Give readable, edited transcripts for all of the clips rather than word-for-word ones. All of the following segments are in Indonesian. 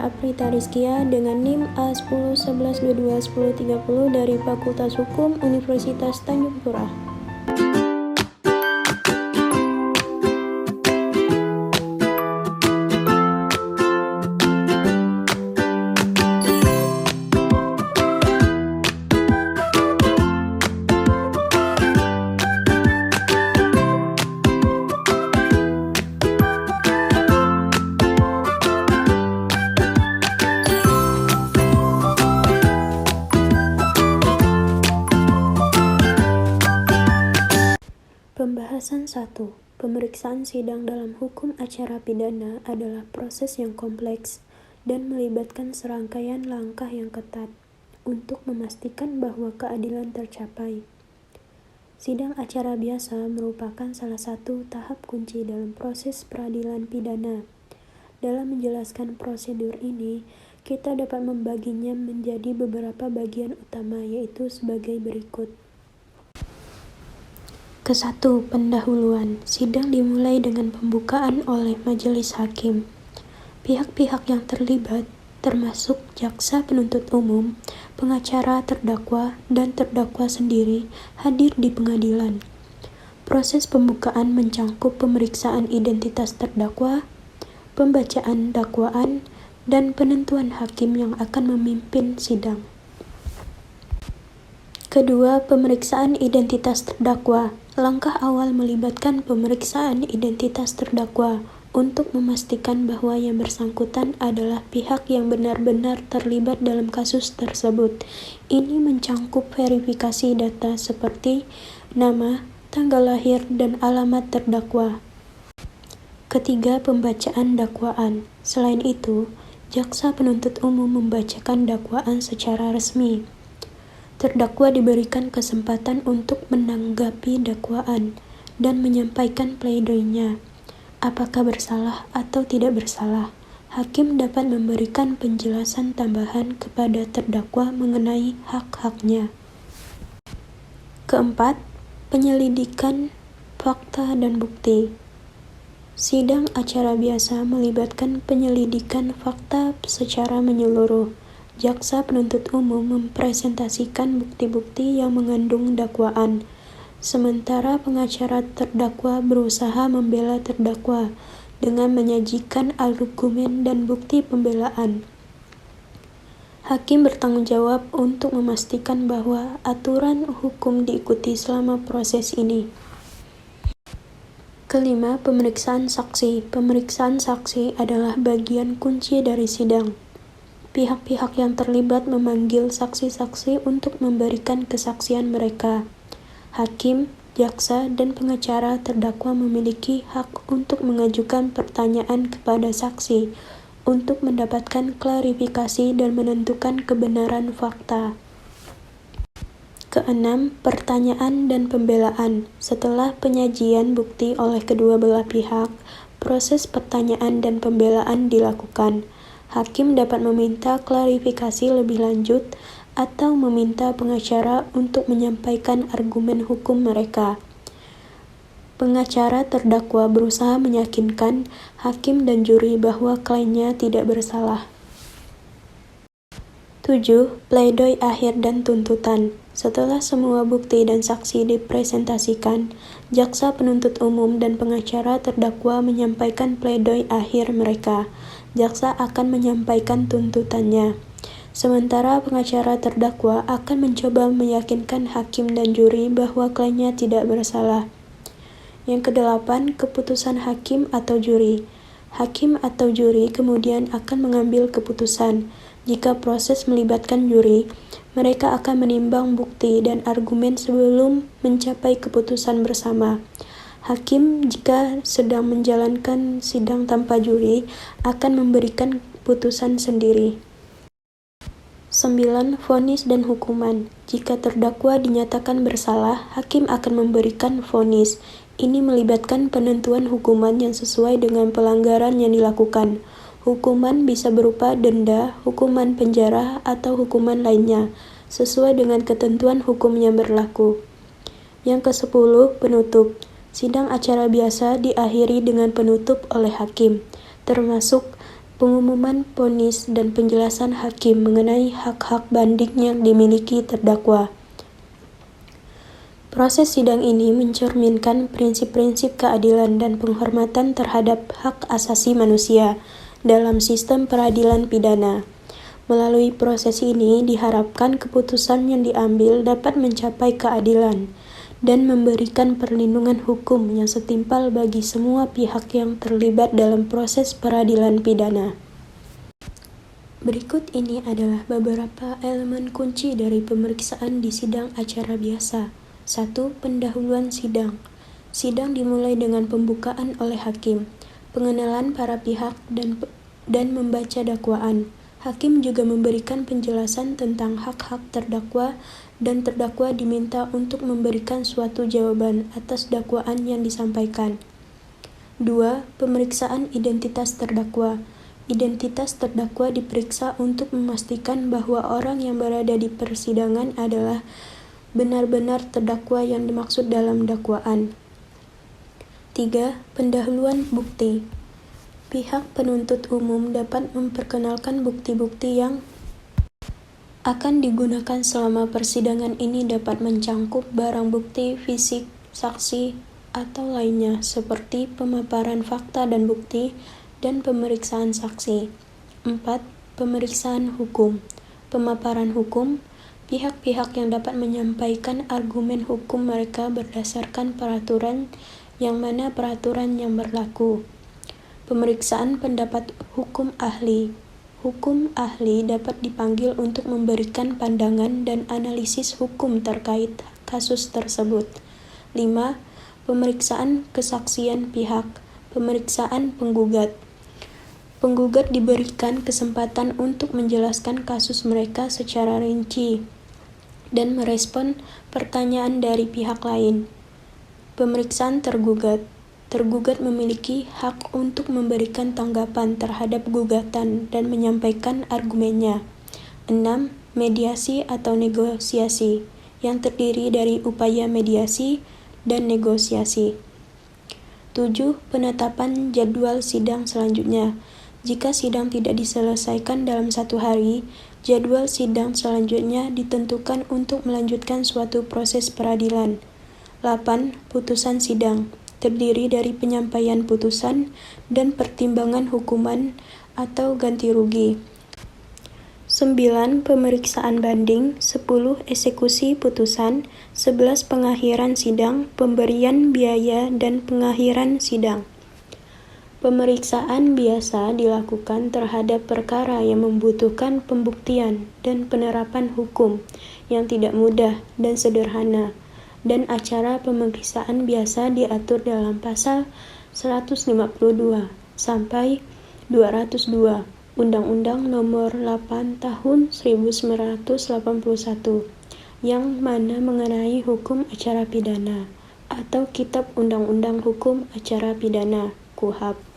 Aprita Rizkia dengan NIM A1011221030 dari Fakultas Hukum Universitas Tanjung Pura. Pembahasan 1. Pemeriksaan sidang dalam hukum acara pidana adalah proses yang kompleks dan melibatkan serangkaian langkah yang ketat untuk memastikan bahwa keadilan tercapai. Sidang acara biasa merupakan salah satu tahap kunci dalam proses peradilan pidana. Dalam menjelaskan prosedur ini, kita dapat membaginya menjadi beberapa bagian utama, yaitu sebagai berikut. Ke-1. Pendahuluan. Sidang dimulai dengan pembukaan oleh majelis hakim. Pihak-pihak yang terlibat, termasuk jaksa penuntut umum, pengacara terdakwa, dan terdakwa sendiri, hadir di pengadilan. Proses pembukaan mencangkup pemeriksaan identitas terdakwa, pembacaan dakwaan, dan penentuan hakim yang akan memimpin sidang. Kedua, pemeriksaan identitas terdakwa. Langkah awal melibatkan pemeriksaan identitas terdakwa untuk memastikan bahwa yang bersangkutan adalah pihak yang benar-benar terlibat dalam kasus tersebut. Ini mencangkup verifikasi data seperti nama, tanggal lahir, dan alamat terdakwa. Ketiga, pembacaan dakwaan. Selain itu, jaksa penuntut umum membacakan dakwaan secara resmi. Terdakwa diberikan kesempatan untuk menanggapi dakwaan dan menyampaikan pleidoinya. Apakah bersalah atau tidak bersalah, hakim dapat memberikan penjelasan tambahan kepada terdakwa mengenai hak-haknya. Keempat, penyelidikan fakta dan bukti. Sidang acara biasa melibatkan penyelidikan fakta secara menyeluruh. Jaksa penuntut umum mempresentasikan bukti-bukti yang mengandung dakwaan, sementara pengacara terdakwa berusaha membela terdakwa dengan menyajikan argumen dan bukti pembelaan. Hakim bertanggung jawab untuk memastikan bahwa aturan hukum diikuti selama proses ini. Kelima, pemeriksaan saksi. Pemeriksaan saksi adalah bagian kunci dari sidang. Pihak-pihak yang terlibat memanggil saksi-saksi untuk memberikan kesaksian mereka. Hakim, jaksa, dan pengacara terdakwa memiliki hak untuk mengajukan pertanyaan kepada saksi untuk mendapatkan klarifikasi dan menentukan kebenaran fakta. Keenam, pertanyaan dan pembelaan. Setelah penyajian bukti oleh kedua belah pihak, proses pertanyaan dan pembelaan dilakukan. Hakim dapat meminta klarifikasi lebih lanjut atau meminta pengacara untuk menyampaikan argumen hukum mereka. Pengacara terdakwa berusaha meyakinkan hakim dan juri bahwa kliennya tidak bersalah. 7. Pledoi akhir dan tuntutan. Setelah semua bukti dan saksi dipresentasikan, jaksa penuntut umum dan pengacara terdakwa menyampaikan pledoi akhir mereka. Jaksa akan menyampaikan tuntutannya, sementara pengacara terdakwa akan mencoba meyakinkan hakim dan juri bahwa kliennya tidak bersalah. Yang kedelapan, keputusan hakim atau juri. Hakim atau juri kemudian akan mengambil keputusan. Jika proses melibatkan juri, mereka akan menimbang bukti dan argumen sebelum mencapai keputusan bersama. Hakim, jika sedang menjalankan sidang tanpa juri, akan memberikan putusan sendiri. 9. Vonis dan hukuman. Jika terdakwa dinyatakan bersalah, hakim akan memberikan vonis. Ini melibatkan penentuan hukuman yang sesuai dengan pelanggaran yang dilakukan. Hukuman bisa berupa denda, hukuman penjara, atau hukuman lainnya, sesuai dengan ketentuan hukum yang berlaku. Yang ke-10, penutup. Sidang acara biasa diakhiri dengan penutup oleh hakim, termasuk pengumuman vonis dan penjelasan hakim mengenai hak-hak banding yang dimiliki terdakwa. Proses sidang ini mencerminkan prinsip-prinsip keadilan dan penghormatan terhadap hak asasi manusia dalam sistem peradilan pidana. Melalui proses ini diharapkan keputusan yang diambil dapat mencapai keadilan dan memberikan perlindungan hukum yang setimpal bagi semua pihak yang terlibat dalam proses peradilan pidana. Berikut ini adalah beberapa elemen kunci dari pemeriksaan di sidang acara biasa. 1. Pendahuluan sidang. Sidang dimulai dengan pembukaan oleh hakim, pengenalan para pihak dan membaca dakwaan. Hakim juga memberikan penjelasan tentang hak-hak terdakwa dan terdakwa diminta untuk memberikan suatu jawaban atas dakwaan yang disampaikan. 2. Pemeriksaan identitas terdakwa. Identitas terdakwa diperiksa untuk memastikan bahwa orang yang berada di persidangan adalah benar-benar terdakwa yang dimaksud dalam dakwaan. 3. Pendahuluan bukti. Pihak penuntut umum dapat memperkenalkan bukti-bukti yang akan digunakan selama persidangan. Ini dapat mencangkup barang bukti, fisik, saksi, atau lainnya, seperti pemaparan fakta dan bukti, dan pemeriksaan saksi. 4. Pemeriksaan hukum. Pemaparan hukum. Pihak-pihak yang dapat menyampaikan argumen hukum mereka berdasarkan peraturan yang mana peraturan yang berlaku. Pemeriksaan pendapat hukum ahli. Hukum ahli dapat dipanggil untuk memberikan pandangan dan analisis hukum terkait kasus tersebut. 5. Pemeriksaan kesaksian pihak. Pemeriksaan penggugat. Penggugat diberikan kesempatan untuk menjelaskan kasus mereka secara rinci dan merespon pertanyaan dari pihak lain. Pemeriksaan tergugat. Tergugat memiliki hak untuk memberikan tanggapan terhadap gugatan dan menyampaikan argumennya. 6. Mediasi atau negosiasi, yang terdiri dari upaya mediasi dan negosiasi. 7. Penetapan jadwal sidang selanjutnya. Jika sidang tidak diselesaikan dalam 1 hari, jadwal sidang selanjutnya ditentukan untuk melanjutkan suatu proses peradilan. 8. Putusan sidang. Terdiri dari penyampaian putusan dan pertimbangan hukuman atau ganti rugi. 9. Pemeriksaan banding. 10. Eksekusi putusan. 11. Pengakhiran sidang, pemberian biaya, dan pengakhiran sidang. Pemeriksaan biasa dilakukan terhadap perkara yang membutuhkan pembuktian dan penerapan hukum yang tidak mudah dan sederhana, dan acara pemeriksaan biasa diatur dalam pasal 152 sampai 202 Undang-Undang Nomor 8 Tahun 1981 yang mana mengenai hukum acara pidana atau Kitab Undang-Undang Hukum Acara Pidana (KUHP).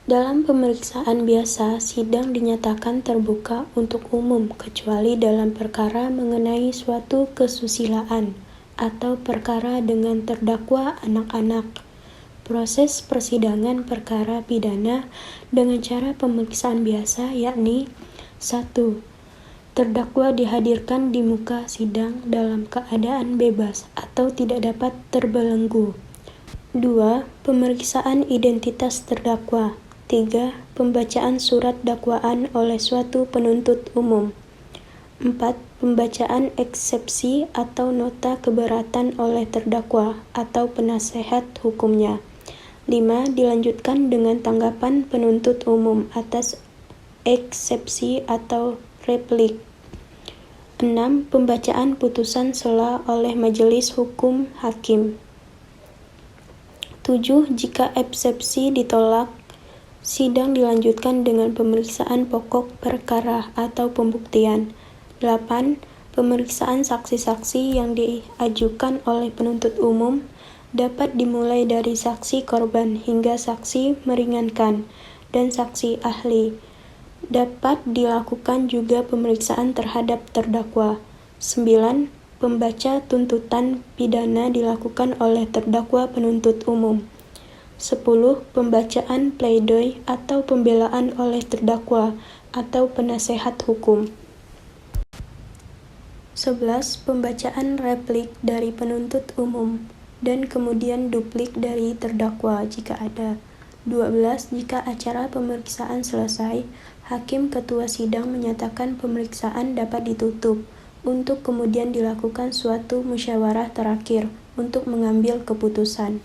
Dalam pemeriksaan biasa, sidang dinyatakan terbuka untuk umum kecuali dalam perkara mengenai suatu kesusilaan atau perkara dengan terdakwa anak-anak. Proses persidangan perkara pidana dengan cara pemeriksaan biasa yakni 1. Terdakwa dihadirkan di muka sidang dalam keadaan bebas atau tidak dapat terbelenggu. 2. Pemeriksaan identitas terdakwa. 3. Pembacaan surat dakwaan oleh suatu penuntut umum. 4. Pembacaan eksepsi atau nota keberatan oleh terdakwa atau penasehat hukumnya. 5. Dilanjutkan dengan tanggapan penuntut umum atas eksepsi atau replik. 6. Pembacaan putusan sela oleh majelis hukum hakim. 7. Jika eksepsi ditolak, sidang dilanjutkan dengan pemeriksaan pokok perkara atau pembuktian. 8. Pemeriksaan saksi-saksi yang diajukan oleh penuntut umum dapat dimulai dari saksi korban hingga saksi meringankan dan saksi ahli. Dapat dilakukan juga pemeriksaan terhadap terdakwa. 9. Pembaca tuntutan pidana dilakukan oleh terdakwa penuntut umum. 10. Pembacaan pleidoy atau pembelaan oleh terdakwa atau penasehat hukum. 11. Pembacaan replik dari penuntut umum dan kemudian duplik dari terdakwa jika ada. 12. Jika acara pemeriksaan selesai, hakim ketua sidang menyatakan pemeriksaan dapat ditutup untuk kemudian dilakukan suatu musyawarah terakhir untuk mengambil keputusan.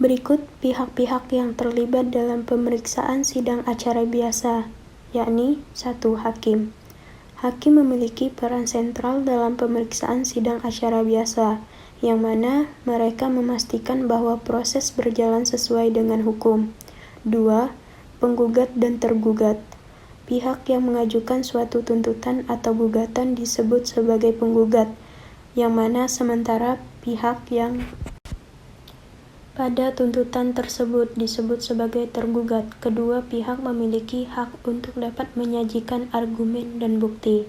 Berikut pihak-pihak yang terlibat dalam pemeriksaan sidang acara biasa, yakni 1. Hakim. Hakim memiliki peran sentral dalam pemeriksaan sidang acara biasa, yang mana mereka memastikan bahwa proses berjalan sesuai dengan hukum. 2. Penggugat dan tergugat. Pihak yang mengajukan suatu tuntutan atau gugatan disebut sebagai penggugat, yang mana sementara pihak yang pada tuntutan tersebut disebut sebagai tergugat. Kedua pihak memiliki hak untuk dapat menyajikan argumen dan bukti.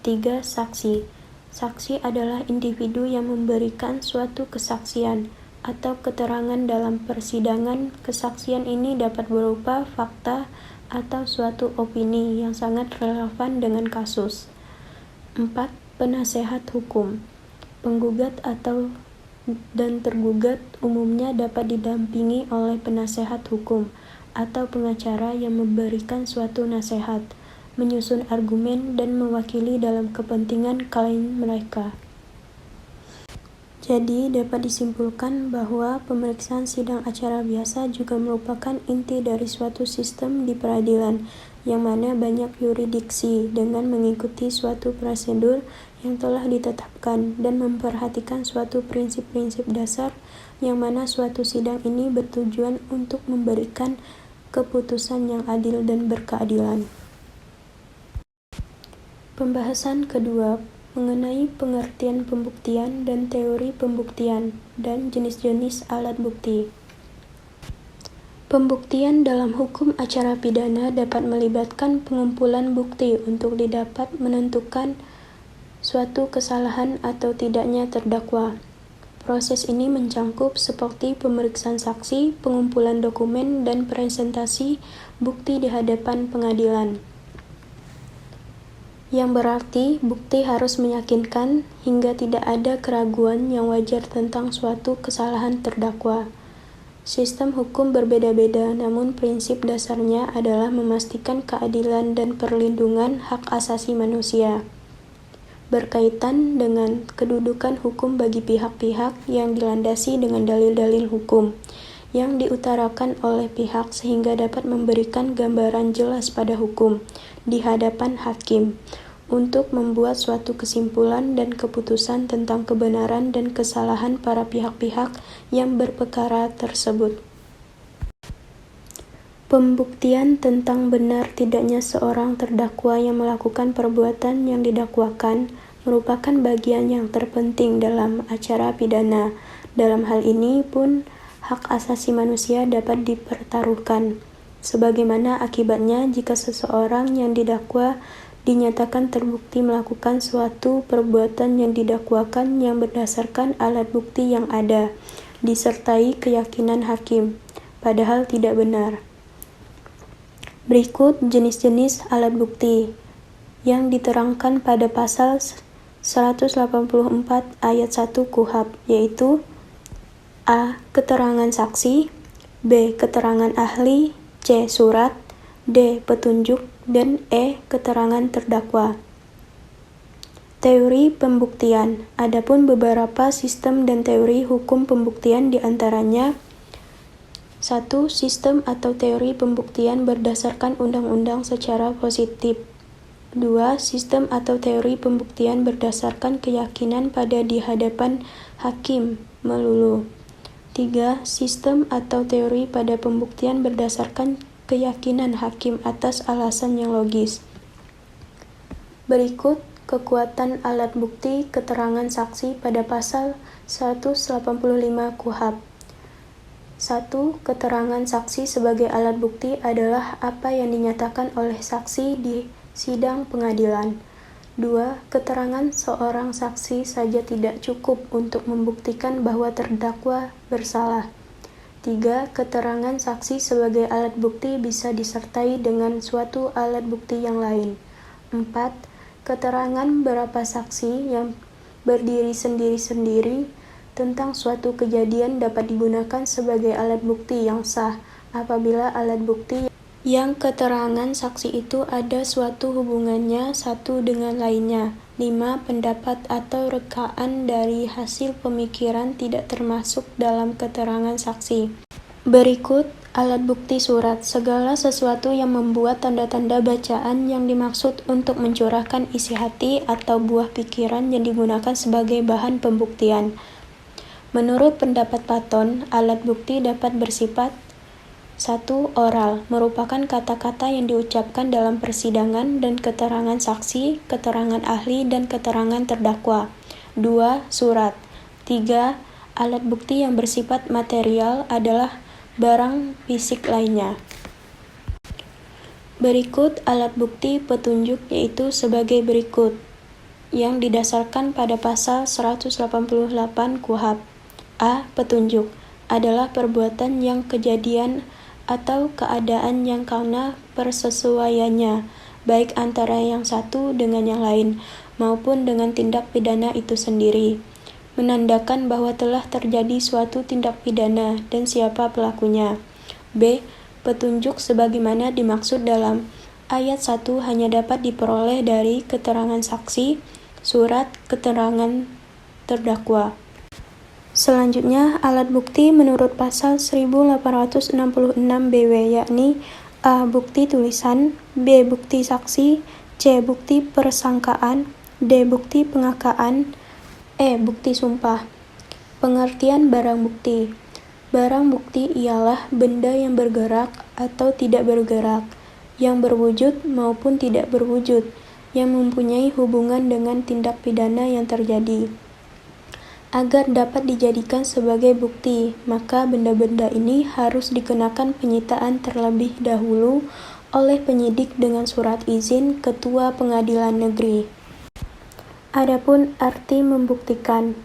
3. Saksi. Saksi adalah individu yang memberikan suatu kesaksian atau keterangan dalam persidangan. Kesaksian ini dapat berupa fakta atau suatu opini yang sangat relevan dengan kasus. 4. Penasehat hukum. Penggugat dan tergugat umumnya dapat didampingi oleh penasehat hukum atau pengacara yang memberikan suatu nasihat, menyusun argumen, dan mewakili dalam kepentingan klien mereka. Jadi, dapat disimpulkan bahwa pemeriksaan sidang acara biasa juga merupakan inti dari suatu sistem di peradilan, yang mana banyak yurisdiksi dengan mengikuti suatu prosedur yang telah ditetapkan dan memperhatikan suatu prinsip-prinsip dasar, yang mana suatu sidang ini bertujuan untuk memberikan keputusan yang adil dan berkeadilan. Pembahasan kedua mengenai pengertian pembuktian dan teori pembuktian dan jenis-jenis alat bukti. Pembuktian dalam hukum acara pidana dapat melibatkan pengumpulan bukti untuk didapat menentukan suatu kesalahan atau tidaknya terdakwa. Proses ini mencangkup seperti pemeriksaan saksi, pengumpulan dokumen, dan presentasi bukti di hadapan pengadilan. Yang berarti bukti harus meyakinkan hingga tidak ada keraguan yang wajar tentang suatu kesalahan terdakwa. Sistem hukum berbeda-beda, namun prinsip dasarnya adalah memastikan keadilan dan perlindungan hak asasi manusia. Berkaitan dengan kedudukan hukum bagi pihak-pihak yang dilandasi dengan dalil-dalil hukum yang diutarakan oleh pihak sehingga dapat memberikan gambaran jelas pada hukum di hadapan hakim untuk membuat suatu kesimpulan dan keputusan tentang kebenaran dan kesalahan para pihak-pihak yang berperkara tersebut. Pembuktian tentang benar tidaknya seorang terdakwa yang melakukan perbuatan yang didakwakan merupakan bagian yang terpenting dalam acara pidana. Dalam hal ini pun hak asasi manusia dapat dipertaruhkan. Sebagaimana akibatnya jika seseorang yang didakwa dinyatakan terbukti melakukan suatu perbuatan yang didakwakan yang berdasarkan alat bukti yang ada, disertai keyakinan hakim, padahal tidak benar. Berikut jenis-jenis alat bukti yang diterangkan pada pasal 184 ayat 1 KUHP, yaitu A. Keterangan saksi, B. Keterangan ahli, C. Surat, D. Petunjuk, dan E. Keterangan terdakwa. Teori pembuktian. Adapun beberapa sistem dan teori hukum pembuktian diantaranya: 1. Sistem atau teori pembuktian berdasarkan undang-undang secara positif. 2. Sistem atau teori pembuktian berdasarkan keyakinan pada di hadapan hakim melulu. 3. Sistem atau teori pada pembuktian berdasarkan keyakinan hakim atas alasan yang logis. Berikut kekuatan alat bukti keterangan saksi pada pasal 185 KUHP. 1. Keterangan saksi sebagai alat bukti adalah apa yang dinyatakan oleh saksi di sidang pengadilan. 2. Keterangan seorang saksi saja tidak cukup untuk membuktikan bahwa terdakwa bersalah. 3. Keterangan saksi sebagai alat bukti bisa disertai dengan suatu alat bukti yang lain. 4. Keterangan beberapa saksi yang berdiri sendiri-sendiri tentang suatu kejadian dapat digunakan sebagai alat bukti yang sah apabila alat bukti yang keterangan saksi itu ada suatu hubungannya satu dengan lainnya. 5. Pendapat atau rekaan dari hasil pemikiran tidak termasuk dalam keterangan saksi. Berikut alat bukti surat. Segala sesuatu yang membuat tanda-tanda bacaan yang dimaksud untuk mencurahkan isi hati atau buah pikiran yang digunakan sebagai bahan pembuktian. Menurut pendapat Paton, alat bukti dapat bersifat 1. Oral, merupakan kata-kata yang diucapkan dalam persidangan dan keterangan saksi, keterangan ahli, dan keterangan terdakwa. 2. Surat. 3. Alat bukti yang bersifat material adalah barang fisik lainnya. Berikut alat bukti petunjuk yaitu sebagai berikut, yang didasarkan pada pasal 188 KUHP. A. Petunjuk adalah perbuatan yang kejadian atau keadaan yang karena persesuaiannya, baik antara yang satu dengan yang lain, maupun dengan tindak pidana itu sendiri, menandakan bahwa telah terjadi suatu tindak pidana dan siapa pelakunya. B. Petunjuk sebagaimana dimaksud dalam ayat 1 hanya dapat diperoleh dari keterangan saksi, surat, keterangan terdakwa. Selanjutnya, alat bukti menurut pasal 1866 BW yakni A. Bukti tulisan, B. Bukti saksi, C. Bukti persangkaan, D. Bukti pengakaan, E. Bukti sumpah. Pengertian barang bukti. Barang bukti ialah benda yang bergerak atau tidak bergerak, yang berwujud maupun tidak berwujud, yang mempunyai hubungan dengan tindak pidana yang terjadi. Agar dapat dijadikan sebagai bukti, maka benda-benda ini harus dikenakan penyitaan terlebih dahulu oleh penyidik dengan surat izin Ketua Pengadilan Negeri. Adapun arti membuktikan.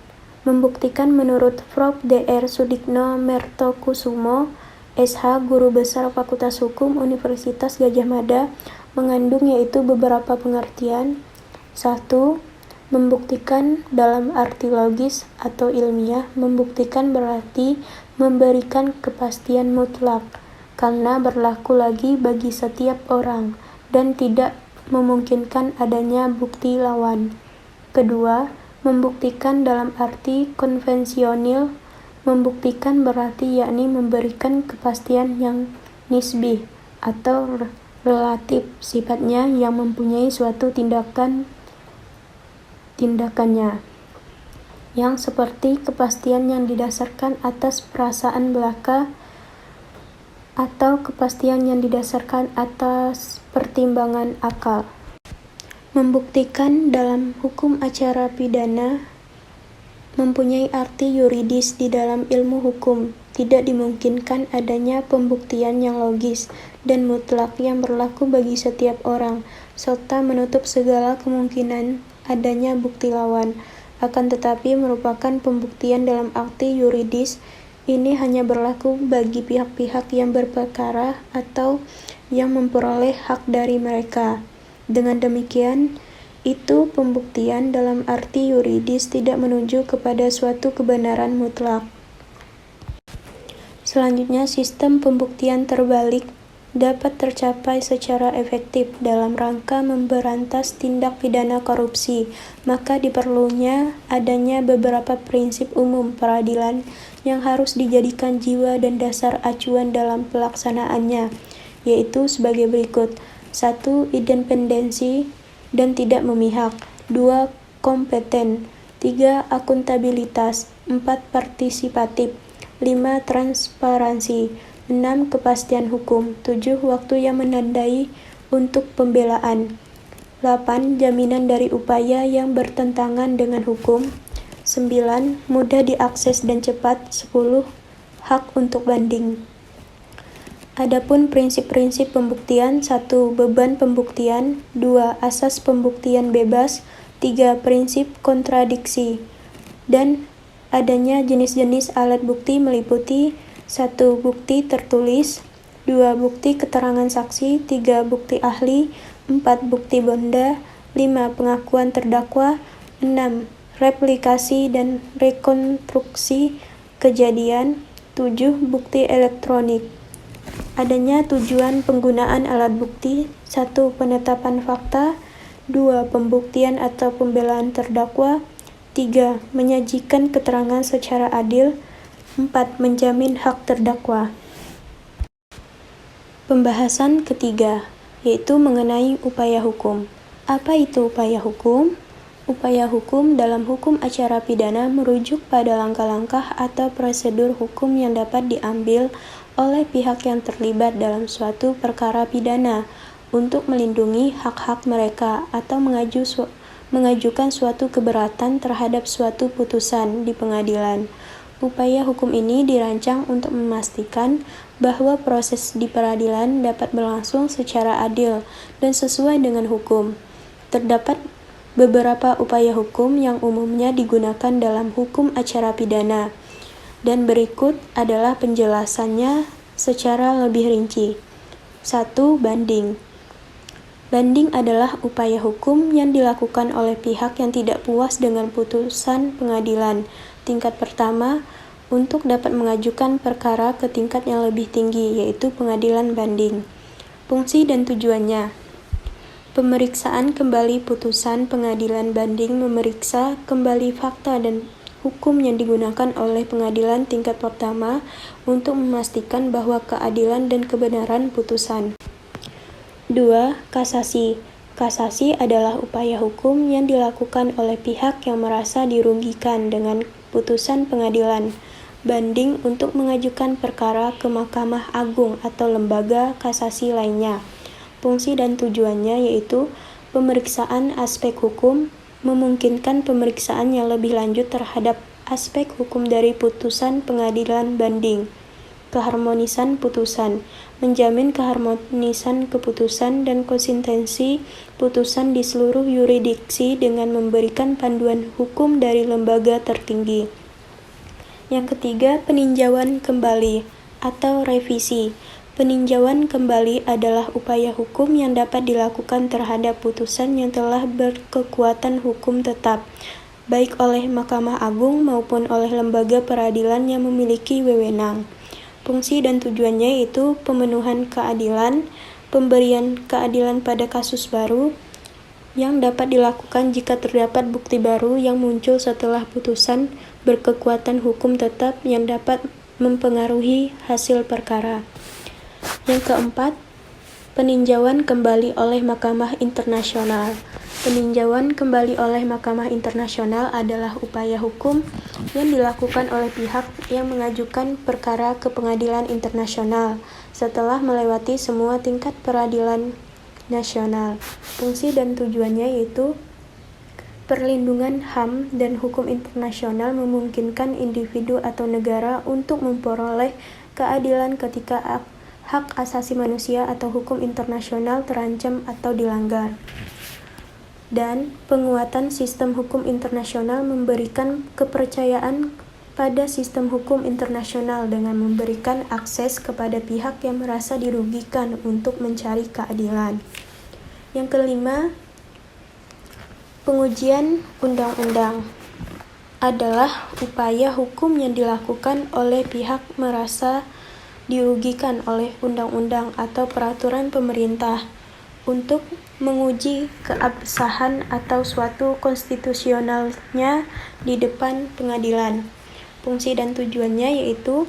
Membuktikan menurut Prof. Dr. Sudikno Mertokusumo, SH, Guru Besar Fakultas Hukum Universitas Gadjah Mada, mengandung yaitu beberapa pengertian. 1. Membuktikan dalam arti logis atau ilmiah. Membuktikan berarti memberikan kepastian mutlak, karena berlaku lagi bagi setiap orang, dan tidak memungkinkan adanya bukti lawan. Kedua, membuktikan dalam arti konvensional. Membuktikan berarti yakni memberikan kepastian yang nisbi atau relatif sifatnya yang mempunyai suatu tindakannya, yang seperti kepastian yang didasarkan atas perasaan belaka atau kepastian yang didasarkan atas pertimbangan akal. Membuktikan dalam hukum acara pidana mempunyai arti yuridis di dalam ilmu hukum. Tidak dimungkinkan adanya pembuktian yang logis dan mutlak yang berlaku bagi setiap orang, serta menutup segala kemungkinan adanya bukti lawan. Akan tetapi merupakan pembuktian dalam arti yuridis. Ini hanya berlaku bagi pihak-pihak yang berperkara atau yang memperoleh hak dari mereka. Dengan demikian, itu pembuktian dalam arti yuridis tidak menuju kepada suatu kebenaran mutlak. Selanjutnya, sistem pembuktian terbalik dapat tercapai secara efektif dalam rangka memberantas tindak pidana korupsi, maka diperlunya adanya beberapa prinsip umum peradilan yang harus dijadikan jiwa dan dasar acuan dalam pelaksanaannya, yaitu sebagai berikut. 1. Independensi dan tidak memihak. 2. Kompeten. 3. Akuntabilitas. 4. Partisipatif. 5. Transparansi. 6. Kepastian hukum. 7. Waktu yang menandai untuk pembelaan. 8. Jaminan dari upaya yang bertentangan dengan hukum. 9. Mudah diakses dan cepat. 10. Hak untuk banding. Adapun prinsip-prinsip pembuktian: 1. Beban pembuktian. 2. Asas pembuktian bebas. 3. Prinsip kontradiksi. Dan adanya jenis-jenis alat bukti meliputi: 1. Bukti tertulis. 2. Bukti keterangan saksi. 3. Bukti ahli. 4. Bukti benda. 5. Pengakuan terdakwa. 6. Replikasi dan rekonstruksi kejadian. 7. Bukti elektronik. Adanya tujuan penggunaan alat bukti: 1. Penetapan fakta. 2. Pembuktian atau pembelaan terdakwa. 3. Menyajikan keterangan secara adil. 4. Menjamin hak terdakwa. Pembahasan ketiga, yaitu mengenai upaya hukum. Apa itu upaya hukum? Upaya hukum dalam hukum acara pidana merujuk pada langkah-langkah atau prosedur hukum yang dapat diambil oleh pihak yang terlibat dalam suatu perkara pidana untuk melindungi hak-hak mereka atau mengajukan suatu keberatan terhadap suatu putusan di pengadilan. Upaya hukum ini dirancang untuk memastikan bahwa proses di peradilan dapat berlangsung secara adil dan sesuai dengan hukum. Terdapat beberapa upaya hukum yang umumnya digunakan dalam hukum acara pidana, dan berikut adalah penjelasannya secara lebih rinci. 1. Banding. Banding adalah upaya hukum yang dilakukan oleh pihak yang tidak puas dengan putusan pengadilan tingkat pertama untuk dapat mengajukan perkara ke tingkat yang lebih tinggi, yaitu pengadilan banding. Fungsi dan tujuannya: pemeriksaan kembali putusan pengadilan banding, memeriksa kembali fakta dan hukum yang digunakan oleh pengadilan tingkat pertama untuk memastikan bahwa keadilan dan kebenaran putusan. 2. Kasasi. Kasasi adalah upaya hukum yang dilakukan oleh pihak yang merasa dirugikan dengan putusan pengadilan banding untuk mengajukan perkara ke Mahkamah Agung atau lembaga kasasi lainnya. Fungsi dan tujuannya yaitu pemeriksaan aspek hukum, memungkinkan pemeriksaan yang lebih lanjut terhadap aspek hukum dari putusan pengadilan banding, keharmonisan putusan, menjamin keharmonisan keputusan dan konsistensi putusan di seluruh yurisdiksi dengan memberikan panduan hukum dari lembaga tertinggi. Yang ketiga, peninjauan kembali atau revisi. Peninjauan kembali adalah upaya hukum yang dapat dilakukan terhadap putusan yang telah berkekuatan hukum tetap, baik oleh Mahkamah Agung maupun oleh lembaga peradilan yang memiliki wewenang. Fungsi dan tujuannya yaitu pemenuhan keadilan, pemberian keadilan pada kasus baru, yang dapat dilakukan jika terdapat bukti baru yang muncul setelah putusan berkekuatan hukum tetap yang dapat mempengaruhi hasil perkara. Yang keempat, peninjauan kembali oleh Mahkamah Internasional. Peninjauan kembali oleh Mahkamah Internasional adalah upaya hukum yang dilakukan oleh pihak yang mengajukan perkara ke pengadilan internasional setelah melewati semua tingkat peradilan nasional. Fungsi dan tujuannya yaitu perlindungan HAM dan hukum internasional, memungkinkan individu atau negara untuk memperoleh keadilan ketika hak asasi manusia atau hukum internasional terancam atau dilanggar. Dan penguatan sistem hukum internasional, memberikan kepercayaan pada sistem hukum internasional dengan memberikan akses kepada pihak yang merasa dirugikan untuk mencari keadilan. Yang kelima, pengujian undang-undang adalah upaya hukum yang dilakukan oleh pihak merasa dirugikan oleh undang-undang atau peraturan pemerintah untuk menguji keabsahan atau suatu konstitusionalnya di depan pengadilan. Fungsi dan tujuannya yaitu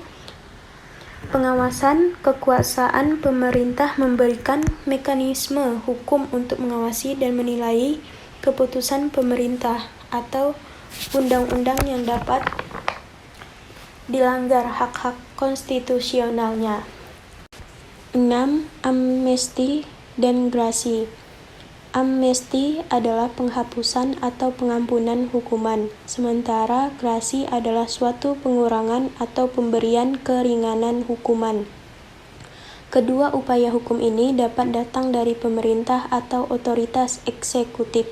pengawasan kekuasaan pemerintah, memberikan mekanisme hukum untuk mengawasi dan menilai keputusan pemerintah atau undang-undang yang dapat dilanggar hak-hak konstitusionalnya. 6. Amnesti dan grasi. Amnesti adalah penghapusan atau pengampunan hukuman, sementara grasi adalah suatu pengurangan atau pemberian keringanan hukuman. Kedua upaya hukum ini dapat datang dari pemerintah atau otoritas eksekutif.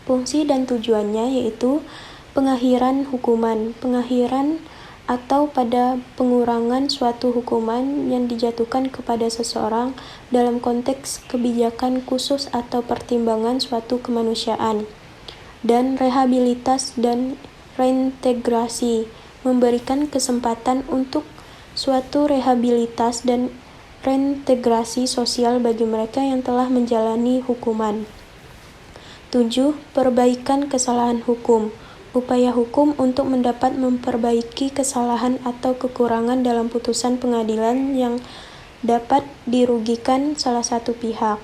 Fungsi dan tujuannya yaitu pengakhiran hukuman, pengakhiran atau pada pengurangan suatu hukuman yang dijatuhkan kepada seseorang dalam konteks kebijakan khusus atau pertimbangan suatu kemanusiaan, dan rehabilitas dan reintegrasi, memberikan kesempatan untuk suatu rehabilitas dan reintegrasi sosial bagi mereka yang telah menjalani hukuman. 7. Perbaikan kesalahan hukum. Upaya hukum untuk mendapat memperbaiki kesalahan atau kekurangan dalam putusan pengadilan yang dapat dirugikan salah satu pihak.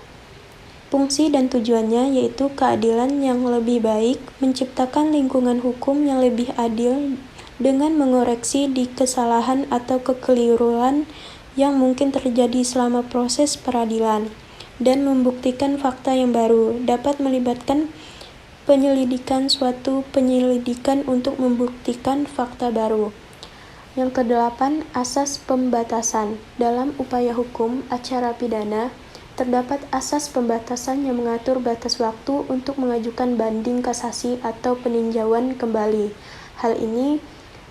Fungsi dan tujuannya yaitu keadilan yang lebih baik, menciptakan lingkungan hukum yang lebih adil dengan mengoreksi di kesalahan atau kekeliruan yang mungkin terjadi selama proses peradilan, dan membuktikan fakta yang baru, dapat melibatkan suatu penyelidikan untuk membuktikan fakta baru. Yang kedelapan, asas pembatasan. Dalam upaya hukum acara pidana, terdapat asas pembatasan yang mengatur batas waktu untuk mengajukan banding kasasi atau peninjauan kembali. Hal ini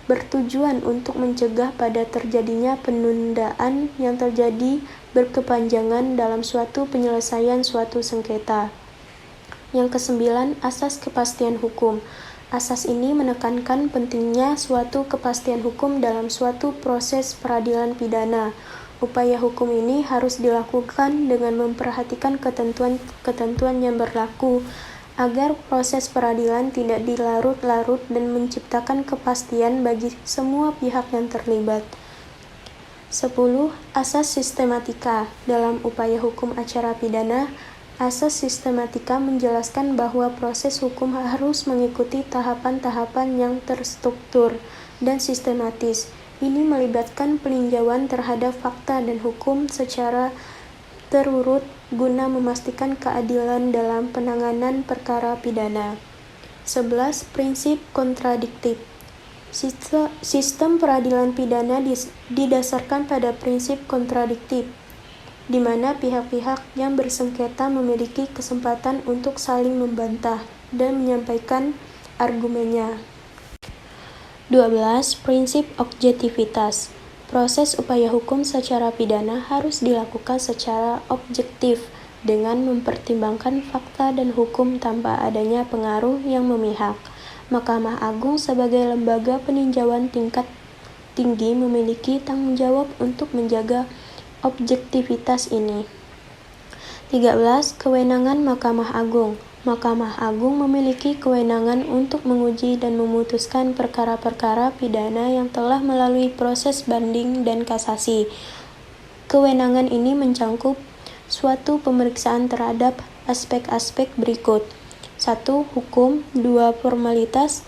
bertujuan untuk mencegah pada terjadinya penundaan yang terjadi berkepanjangan dalam suatu penyelesaian suatu sengketa. Yang kesembilan, asas kepastian hukum. Asas ini menekankan pentingnya suatu kepastian hukum dalam suatu proses peradilan pidana. Upaya hukum ini harus dilakukan dengan memperhatikan ketentuan-ketentuan yang berlaku agar proses peradilan tidak dilarut-larut dan menciptakan kepastian bagi semua pihak yang terlibat. 10. Asas sistematika. Dalam upaya hukum acara pidana, asas sistematika menjelaskan bahwa proses hukum harus mengikuti tahapan-tahapan yang terstruktur dan sistematis. Ini melibatkan peninjauan terhadap fakta dan hukum secara terurut guna memastikan keadilan dalam penanganan perkara pidana. 11. Prinsip kontradiktif. Sistem peradilan pidana didasarkan pada prinsip kontradiktif, di mana pihak-pihak yang bersengketa memiliki kesempatan untuk saling membantah dan menyampaikan argumennya. 12. Prinsip objektivitas. Proses upaya hukum secara pidana harus dilakukan secara objektif dengan mempertimbangkan fakta dan hukum tanpa adanya pengaruh yang memihak. Mahkamah Agung sebagai lembaga peninjauan tingkat tinggi memiliki tanggung jawab untuk menjaga objektivitas ini. 13. Kewenangan Mahkamah Agung. Mahkamah Agung memiliki kewenangan untuk menguji dan memutuskan perkara-perkara pidana yang telah melalui proses banding dan kasasi. Kewenangan ini mencangkup suatu pemeriksaan terhadap aspek-aspek berikut. 1. Hukum. 2. Formalitas.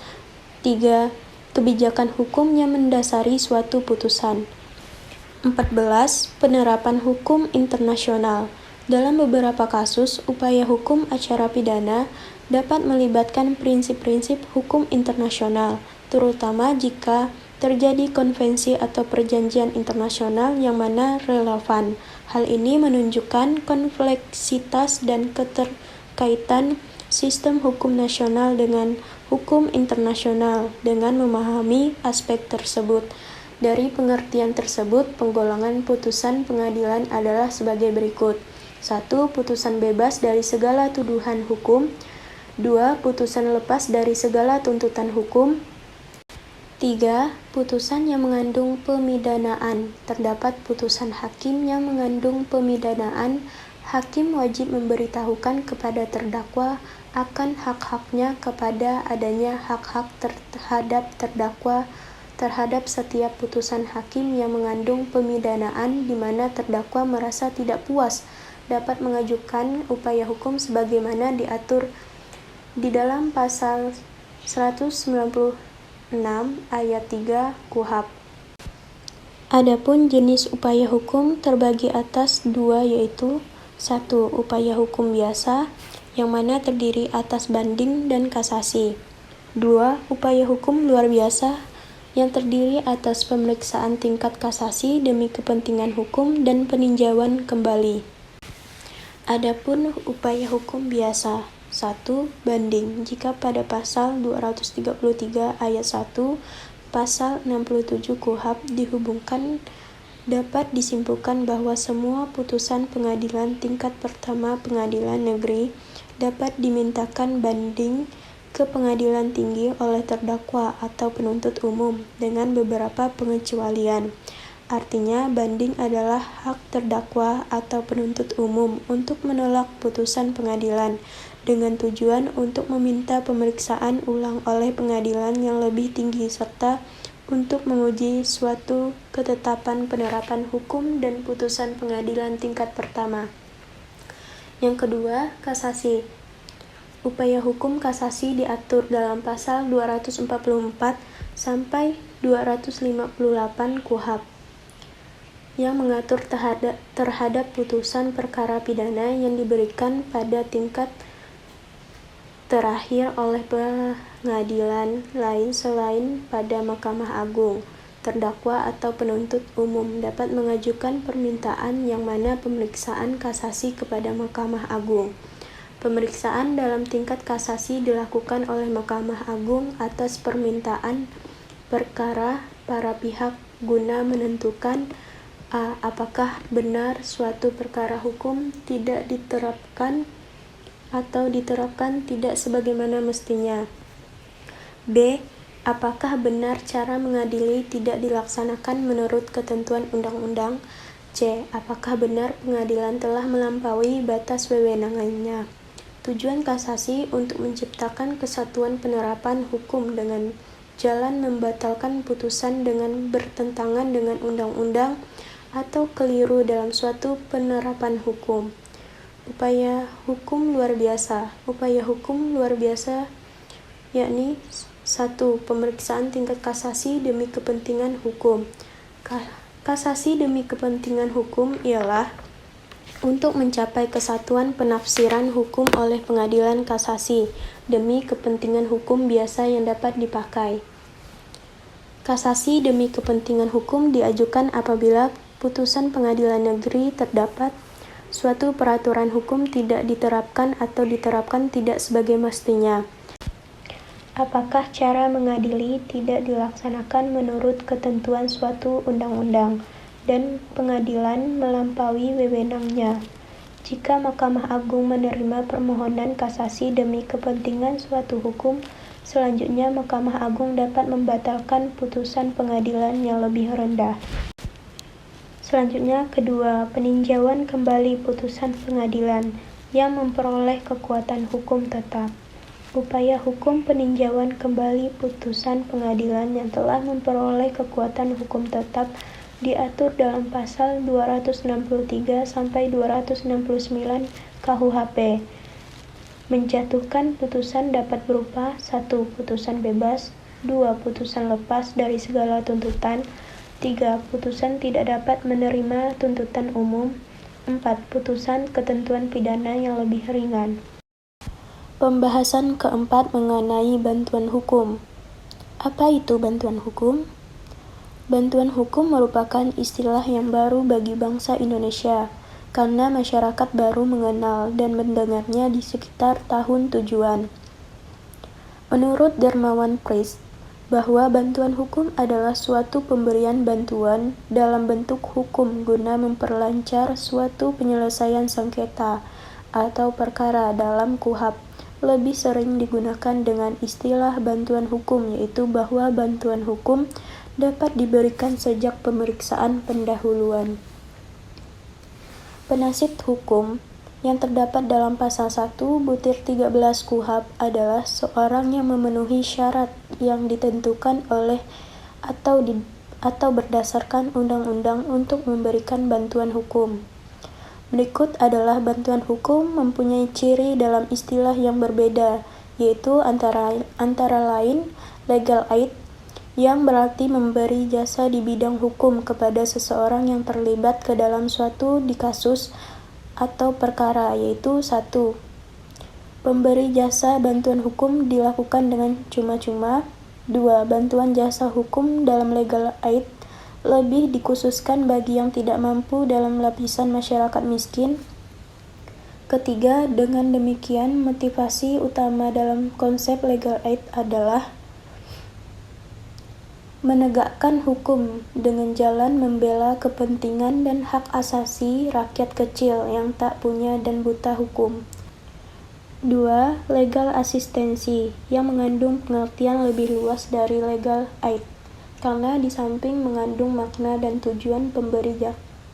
3. Kebijakan hukum yang mendasari suatu putusan. 14. Penerapan hukum internasional. Dalam beberapa kasus, upaya hukum acara pidana dapat melibatkan prinsip-prinsip hukum internasional, terutama jika terjadi konvensi atau perjanjian internasional yang mana relevan. Hal ini menunjukkan kompleksitas dan keterkaitan sistem hukum nasional dengan hukum internasional. Dengan memahami aspek tersebut, dari pengertian tersebut, penggolongan putusan pengadilan adalah sebagai berikut. 1. Putusan bebas dari segala tuduhan hukum. 2. Putusan lepas dari segala tuntutan hukum. 3. Putusan yang mengandung pemidanaan. Terdapat putusan hakim yang mengandung pemidanaan. Hakim wajib memberitahukan kepada terdakwa akan hak-haknya kepada adanya hak-hak terhadap terdakwa terhadap setiap putusan hakim yang mengandung pemidanaan di mana terdakwa merasa tidak puas dapat mengajukan upaya hukum sebagaimana diatur di dalam pasal 196 ayat 3 KUHP. Adapun jenis upaya hukum terbagi atas dua, yaitu 1. Upaya hukum biasa yang mana terdiri atas banding dan kasasi. 2. Upaya hukum luar biasa yang terdiri atas pemeriksaan tingkat kasasi demi kepentingan hukum dan peninjauan kembali. Adapun upaya hukum biasa. 1. Banding. Jika pada pasal 233 ayat 1, pasal 67 KUHP dihubungkan, dapat disimpulkan bahwa semua putusan pengadilan tingkat pertama pengadilan negeri dapat dimintakan banding ke pengadilan tinggi oleh terdakwa atau penuntut umum dengan beberapa pengecualian. Artinya, banding adalah hak terdakwa atau penuntut umum untuk menolak putusan pengadilan dengan tujuan untuk meminta pemeriksaan ulang oleh pengadilan yang lebih tinggi serta untuk menguji suatu ketetapan penerapan hukum dan putusan pengadilan tingkat pertama. Yang kedua, kasasi. Upaya hukum kasasi diatur dalam pasal 244 sampai 258 KUHP yang mengatur terhadap putusan perkara pidana yang diberikan pada tingkat terakhir oleh pengadilan lain selain pada Mahkamah Agung. Terdakwa atau penuntut umum dapat mengajukan permintaan yang mana pemeriksaan kasasi kepada Mahkamah Agung. Pemeriksaan dalam tingkat kasasi dilakukan oleh Mahkamah Agung atas permintaan perkara para pihak guna menentukan a. Apakah benar suatu perkara hukum tidak diterapkan atau diterapkan tidak sebagaimana mestinya. B. Apakah benar cara mengadili tidak dilaksanakan menurut ketentuan undang-undang. C. Apakah benar pengadilan telah melampaui batas wewenangnya. Tujuan kasasi untuk menciptakan kesatuan penerapan hukum dengan jalan membatalkan putusan dengan bertentangan dengan undang-undang atau keliru dalam suatu penerapan hukum. Upaya hukum luar biasa. Upaya hukum luar biasa yakni 1. Pemeriksaan tingkat kasasi demi kepentingan hukum. Kasasi demi kepentingan hukum ialah untuk mencapai kesatuan penafsiran hukum oleh pengadilan kasasi demi kepentingan hukum biasa yang dapat dipakai. Kasasi demi kepentingan hukum diajukan apabila putusan pengadilan negeri terdapat suatu peraturan hukum tidak diterapkan atau diterapkan tidak sebagai mestinya. Apakah cara mengadili tidak dilaksanakan menurut ketentuan suatu undang-undang dan pengadilan melampaui wewenangnya. Jika Mahkamah Agung menerima permohonan kasasi demi kepentingan suatu hukum, selanjutnya Mahkamah Agung dapat membatalkan putusan pengadilan yang lebih rendah. Selanjutnya, kedua, peninjauan kembali putusan pengadilan yang memperoleh kekuatan hukum tetap. Upaya hukum peninjauan kembali putusan pengadilan yang telah memperoleh kekuatan hukum tetap diatur dalam pasal 263 sampai 269 KUHP. Menjatuhkan putusan dapat berupa 1. Putusan bebas, 2. Putusan lepas dari segala tuntutan, 3. Putusan tidak dapat menerima tuntutan umum, 4. Putusan ketentuan pidana yang lebih ringan. Pembahasan keempat mengenai bantuan hukum. Apa itu bantuan hukum? Bantuan hukum merupakan istilah yang baru bagi bangsa Indonesia, karena masyarakat baru mengenal dan mendengarnya di sekitar tahun tujuan. Menurut Darmawan Pries, bahwa bantuan hukum adalah suatu pemberian bantuan dalam bentuk hukum guna memperlancar suatu penyelesaian sengketa atau perkara dalam KUHP. Lebih sering digunakan dengan istilah bantuan hukum, yaitu bahwa bantuan hukum dapat diberikan sejak pemeriksaan pendahuluan. Penasihat hukum yang terdapat dalam pasal 1 butir 13 KUHP adalah seorang yang memenuhi syarat yang ditentukan oleh atau berdasarkan undang-undang untuk memberikan bantuan hukum. Berikut adalah bantuan hukum mempunyai ciri dalam istilah yang berbeda, yaitu antara lain legal aid, yang berarti memberi jasa di bidang hukum kepada seseorang yang terlibat ke dalam suatu di kasus atau perkara, yaitu 1. Pemberi jasa bantuan hukum dilakukan dengan cuma-cuma, 2. Bantuan jasa hukum dalam legal aid lebih dikhususkan bagi yang tidak mampu dalam lapisan masyarakat miskin. Ketiga, dengan demikian motivasi utama dalam konsep legal aid adalah menegakkan hukum dengan jalan membela kepentingan dan hak asasi rakyat kecil yang tak punya dan buta hukum. 2. Legal asistensi yang mengandung pengertian lebih luas dari legal aid, karena di samping mengandung makna dan tujuan pemberi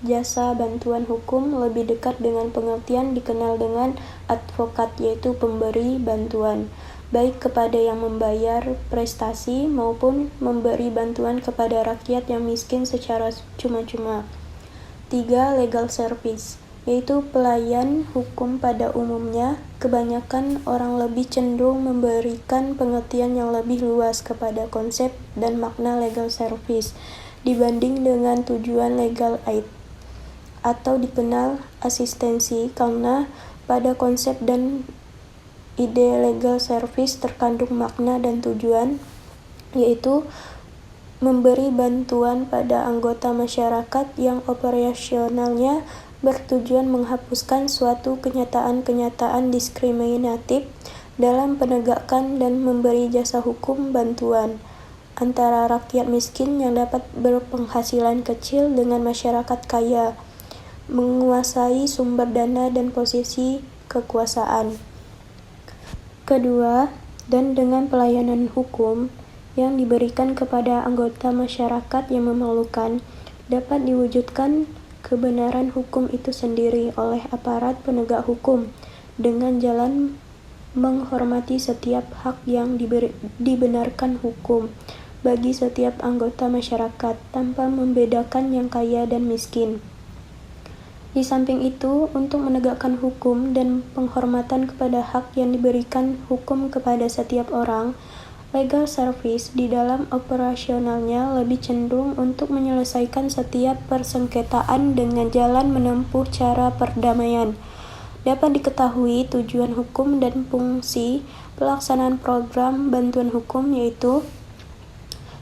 jasa bantuan hukum lebih dekat dengan pengertian dikenal dengan advokat, yaitu pemberi bantuan, baik kepada yang membayar prestasi maupun memberi bantuan kepada rakyat yang miskin secara cuma-cuma. 3. Legal service, yaitu pelayan hukum pada umumnya. Kebanyakan orang lebih cenderung memberikan pengertian yang lebih luas kepada konsep dan makna legal service dibanding dengan tujuan legal aid atau dikenal asistensi, karena pada konsep dan ide legal service terkandung makna dan tujuan, yaitu memberi bantuan pada anggota masyarakat yang operasionalnya bertujuan menghapuskan suatu kenyataan-kenyataan diskriminatif dalam penegakan dan memberi jasa hukum bantuan antara rakyat miskin yang dapat berpenghasilan kecil dengan masyarakat kaya, menguasai sumber dana dan posisi kekuasaan. Kedua, dan dengan pelayanan hukum yang diberikan kepada anggota masyarakat yang memerlukan, dapat diwujudkan kebenaran hukum itu sendiri oleh aparat penegak hukum dengan jalan menghormati setiap hak yang dibenarkan hukum bagi setiap anggota masyarakat tanpa membedakan yang kaya dan miskin. Di samping itu, untuk menegakkan hukum dan penghormatan kepada hak yang diberikan hukum kepada setiap orang, legal service di dalam operasionalnya lebih cenderung untuk menyelesaikan setiap persengketaan dengan jalan menempuh cara perdamaian. Dapat diketahui tujuan hukum dan fungsi pelaksanaan program bantuan hukum, yaitu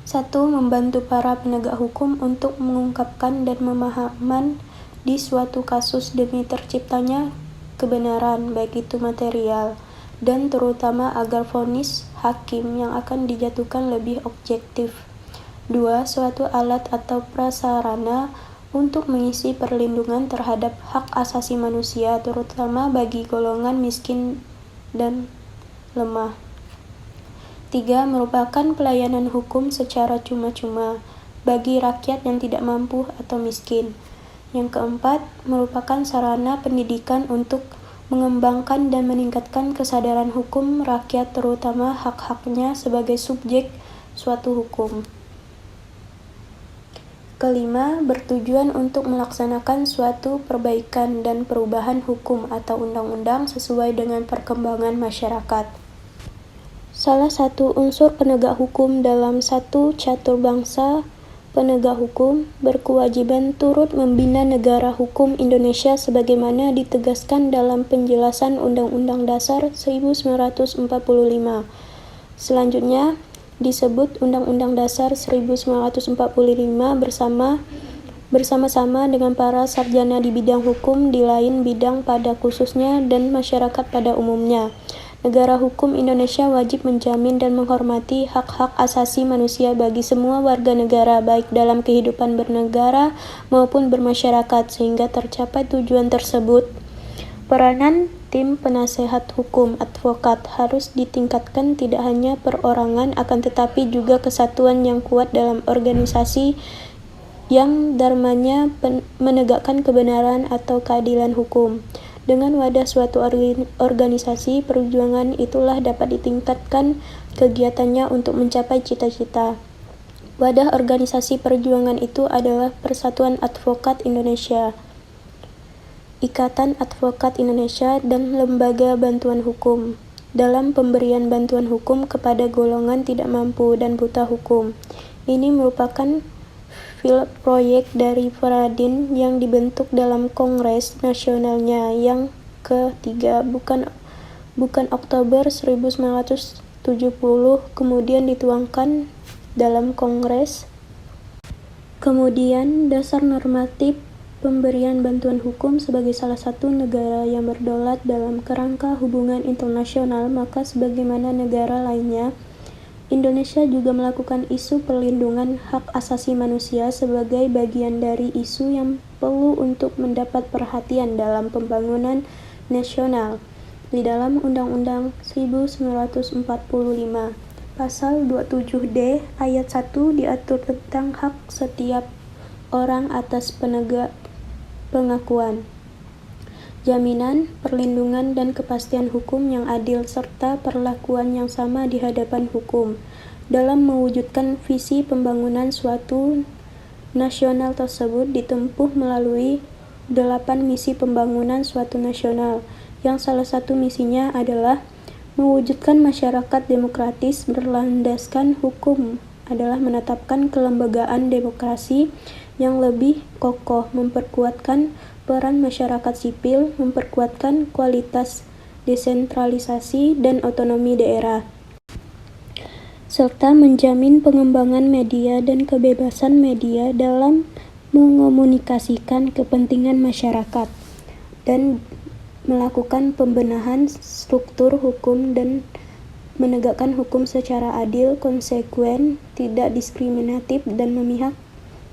1. Membantu para penegak hukum untuk mengungkapkan dan pemahaman di suatu kasus demi terciptanya kebenaran, baik itu material dan terutama agar vonis hakim yang akan dijatuhkan lebih objektif. 2. Suatu alat atau prasarana untuk mengisi perlindungan terhadap hak asasi manusia, terutama bagi golongan miskin dan lemah. 3. Merupakan pelayanan hukum secara cuma-cuma bagi rakyat yang tidak mampu atau miskin. Yang keempat, merupakan sarana pendidikan untuk mengembangkan dan meningkatkan kesadaran hukum rakyat, terutama hak-haknya sebagai subjek suatu hukum. Kelima, bertujuan untuk melaksanakan suatu perbaikan dan perubahan hukum atau undang-undang sesuai dengan perkembangan masyarakat. Salah satu unsur penegak hukum dalam satu catur bangsa penegak hukum berkewajiban turut membina negara hukum Indonesia sebagaimana ditegaskan dalam penjelasan Undang-Undang Dasar 1945. Selanjutnya disebut Undang-Undang Dasar 1945 bersama-sama dengan para sarjana di bidang hukum di lain bidang pada khususnya dan masyarakat pada umumnya. Negara hukum Indonesia wajib menjamin dan menghormati hak-hak asasi manusia bagi semua warga negara, baik dalam kehidupan bernegara maupun bermasyarakat. Sehingga tercapai tujuan tersebut, peranan tim penasehat hukum advokat harus ditingkatkan tidak hanya perorangan, akan tetapi juga kesatuan yang kuat dalam organisasi yang dharmanya menegakkan kebenaran atau keadilan hukum. Dengan wadah suatu organisasi perjuangan itulah dapat ditingkatkan kegiatannya untuk mencapai cita-cita. Wadah organisasi perjuangan itu adalah Persatuan Advokat Indonesia, Ikatan Advokat Indonesia, dan Lembaga Bantuan Hukum dalam pemberian bantuan hukum kepada golongan tidak mampu dan buta hukum. Ini merupakan proyek dari Peradin yang dibentuk dalam Kongres Nasionalnya yang ke-3 bukan Oktober 1977 kemudian dituangkan dalam Kongres. Kemudian, dasar normatif pemberian bantuan hukum sebagai salah satu negara yang berdaulat dalam kerangka hubungan internasional, maka sebagaimana negara lainnya, Indonesia juga melakukan isu perlindungan hak asasi manusia sebagai bagian dari isu yang perlu untuk mendapat perhatian dalam pembangunan nasional. Di dalam Undang-Undang 1945, Pasal 27D ayat 1 diatur tentang hak setiap orang atas penegak pengakuan, jaminan, perlindungan, dan kepastian hukum yang adil serta perlakuan yang sama di hadapan hukum. Dalam mewujudkan visi pembangunan suatu nasional tersebut ditempuh melalui 8 misi pembangunan suatu nasional, yang salah satu misinya adalah mewujudkan masyarakat demokratis berlandaskan hukum adalah menetapkan kelembagaan demokrasi yang lebih kokoh, memperkuatkan peran masyarakat sipil, memperkuatkan kualitas desentralisasi dan otonomi daerah, serta menjamin pengembangan media dan kebebasan media dalam mengomunikasikan kepentingan masyarakat, dan melakukan pembenahan struktur hukum dan menegakkan hukum secara adil, konsekuen, tidak diskriminatif, dan memihak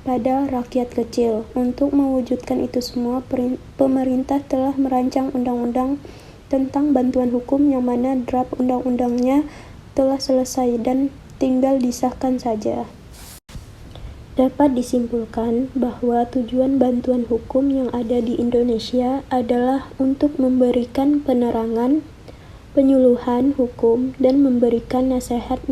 pada rakyat kecil. Untuk mewujudkan itu semua, pemerintah telah merancang undang-undang tentang bantuan hukum yang mana draft undang-undangnya telah selesai dan tinggal disahkan saja. Dapat disimpulkan bahwa tujuan bantuan hukum yang ada di Indonesia adalah untuk memberikan penerangan, penyuluhan hukum, dan memberikan nasihat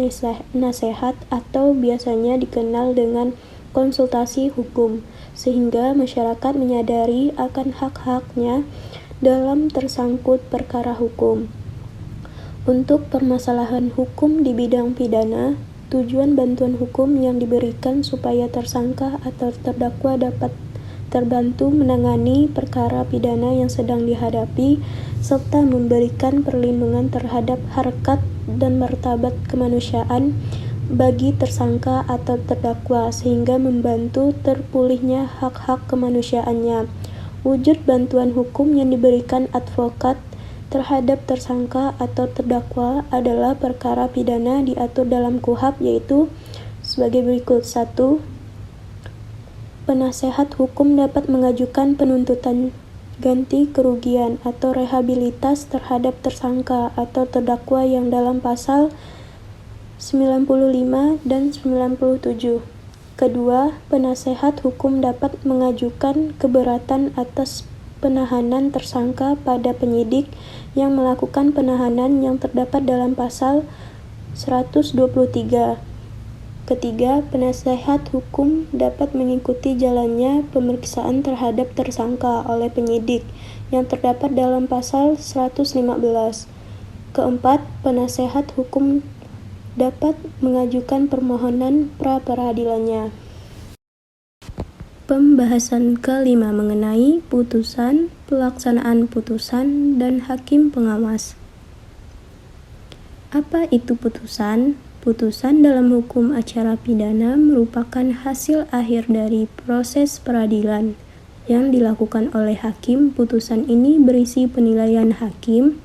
atau biasanya dikenal dengan konsultasi hukum, sehingga masyarakat menyadari akan hak-haknya dalam tersangkut perkara hukum. Untuk permasalahan hukum di bidang pidana, tujuan bantuan hukum yang diberikan supaya tersangka atau terdakwa dapat terbantu menangani perkara pidana yang sedang dihadapi, serta memberikan perlindungan terhadap harkat dan martabat kemanusiaan bagi tersangka atau terdakwa, sehingga membantu terpulihnya hak-hak kemanusiaannya. Wujud bantuan hukum yang diberikan advokat terhadap tersangka atau terdakwa adalah perkara pidana diatur dalam KUHP, yaitu sebagai berikut. 1. Penasehat hukum dapat mengajukan penuntutan ganti kerugian atau rehabilitas terhadap tersangka atau terdakwa yang dalam pasal 95 dan 97. Kedua, penasehat hukum dapat mengajukan keberatan atas penahanan tersangka pada penyidik yang melakukan penahanan yang terdapat dalam pasal 123. Ketiga, penasehat hukum dapat mengikuti jalannya pemeriksaan terhadap tersangka oleh penyidik yang terdapat dalam pasal 115. Keempat, penasehat hukum dapat mengajukan permohonan pra-peradilannya. Pembahasan kelima mengenai putusan, pelaksanaan putusan, dan hakim pengawas. Apa itu putusan? Putusan dalam hukum acara pidana merupakan hasil akhir dari proses peradilan yang dilakukan oleh hakim. Putusan ini berisi penilaian hakim.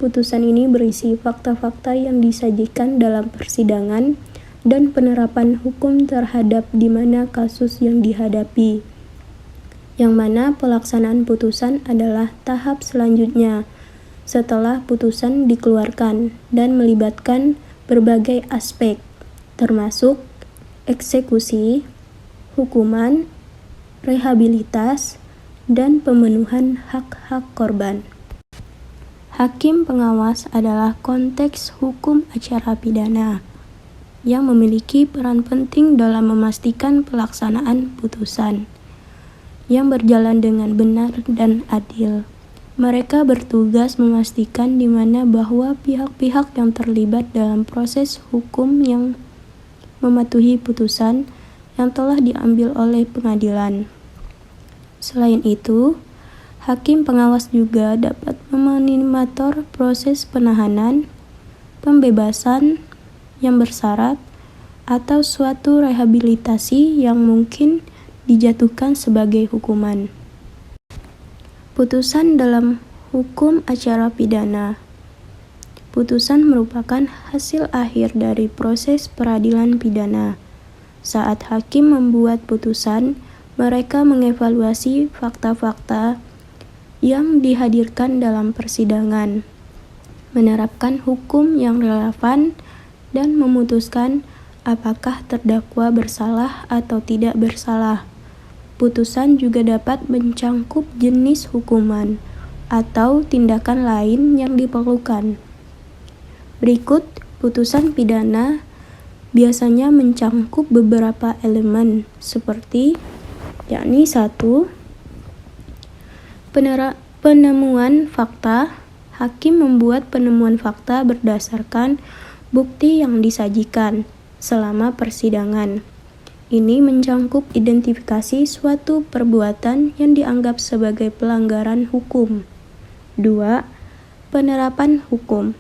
Putusan ini berisi fakta-fakta yang disajikan dalam persidangan dan penerapan hukum terhadap di mana kasus yang dihadapi, yang mana pelaksanaan putusan adalah tahap selanjutnya setelah putusan dikeluarkan dan melibatkan berbagai aspek, termasuk eksekusi, hukuman, rehabilitas, dan pemenuhan hak-hak korban. Hakim pengawas adalah konteks hukum acara pidana yang memiliki peran penting dalam memastikan pelaksanaan putusan yang berjalan dengan benar dan adil. Mereka bertugas memastikan di mana bahwa pihak-pihak yang terlibat dalam proses hukum yang mematuhi putusan yang telah diambil oleh pengadilan. Selain itu, hakim pengawas juga dapat memonitor proses penahanan, pembebasan yang bersyarat, atau suatu rehabilitasi yang mungkin dijatuhkan sebagai hukuman. Putusan dalam hukum acara pidana. Putusan merupakan hasil akhir dari proses peradilan pidana. Saat hakim membuat putusan, mereka mengevaluasi fakta-fakta yang dihadirkan dalam persidangan, menerapkan hukum yang relevan, dan memutuskan apakah terdakwa bersalah atau tidak bersalah. Putusan juga dapat mencangkup jenis hukuman atau tindakan lain yang diperlukan. Berikut putusan pidana biasanya mencangkup beberapa elemen seperti yakni 1. Penemuan fakta. Hakim membuat penemuan fakta berdasarkan bukti yang disajikan selama persidangan. Ini mencangkup identifikasi suatu perbuatan yang dianggap sebagai pelanggaran hukum. 2. Penerapan hukum.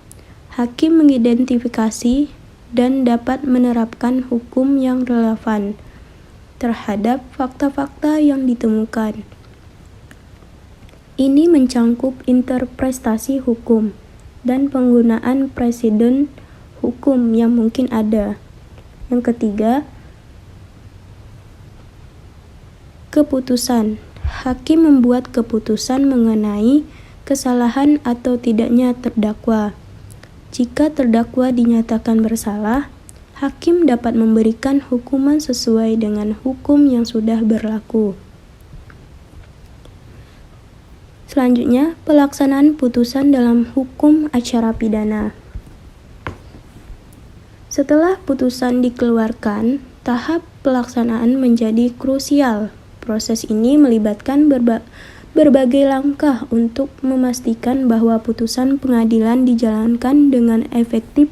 Hakim mengidentifikasi dan dapat menerapkan hukum yang relevan terhadap fakta-fakta yang ditemukan. Ini mencangkup interpretasi hukum dan penggunaan presiden hukum yang mungkin ada. Yang ketiga, keputusan. Hakim membuat keputusan mengenai kesalahan atau tidaknya terdakwa. Jika terdakwa dinyatakan bersalah, hakim dapat memberikan hukuman sesuai dengan hukum yang sudah berlaku. Selanjutnya, pelaksanaan putusan dalam hukum acara pidana. Setelah putusan dikeluarkan, tahap pelaksanaan menjadi krusial. Proses ini melibatkan berbagai langkah untuk memastikan bahwa putusan pengadilan dijalankan dengan efektif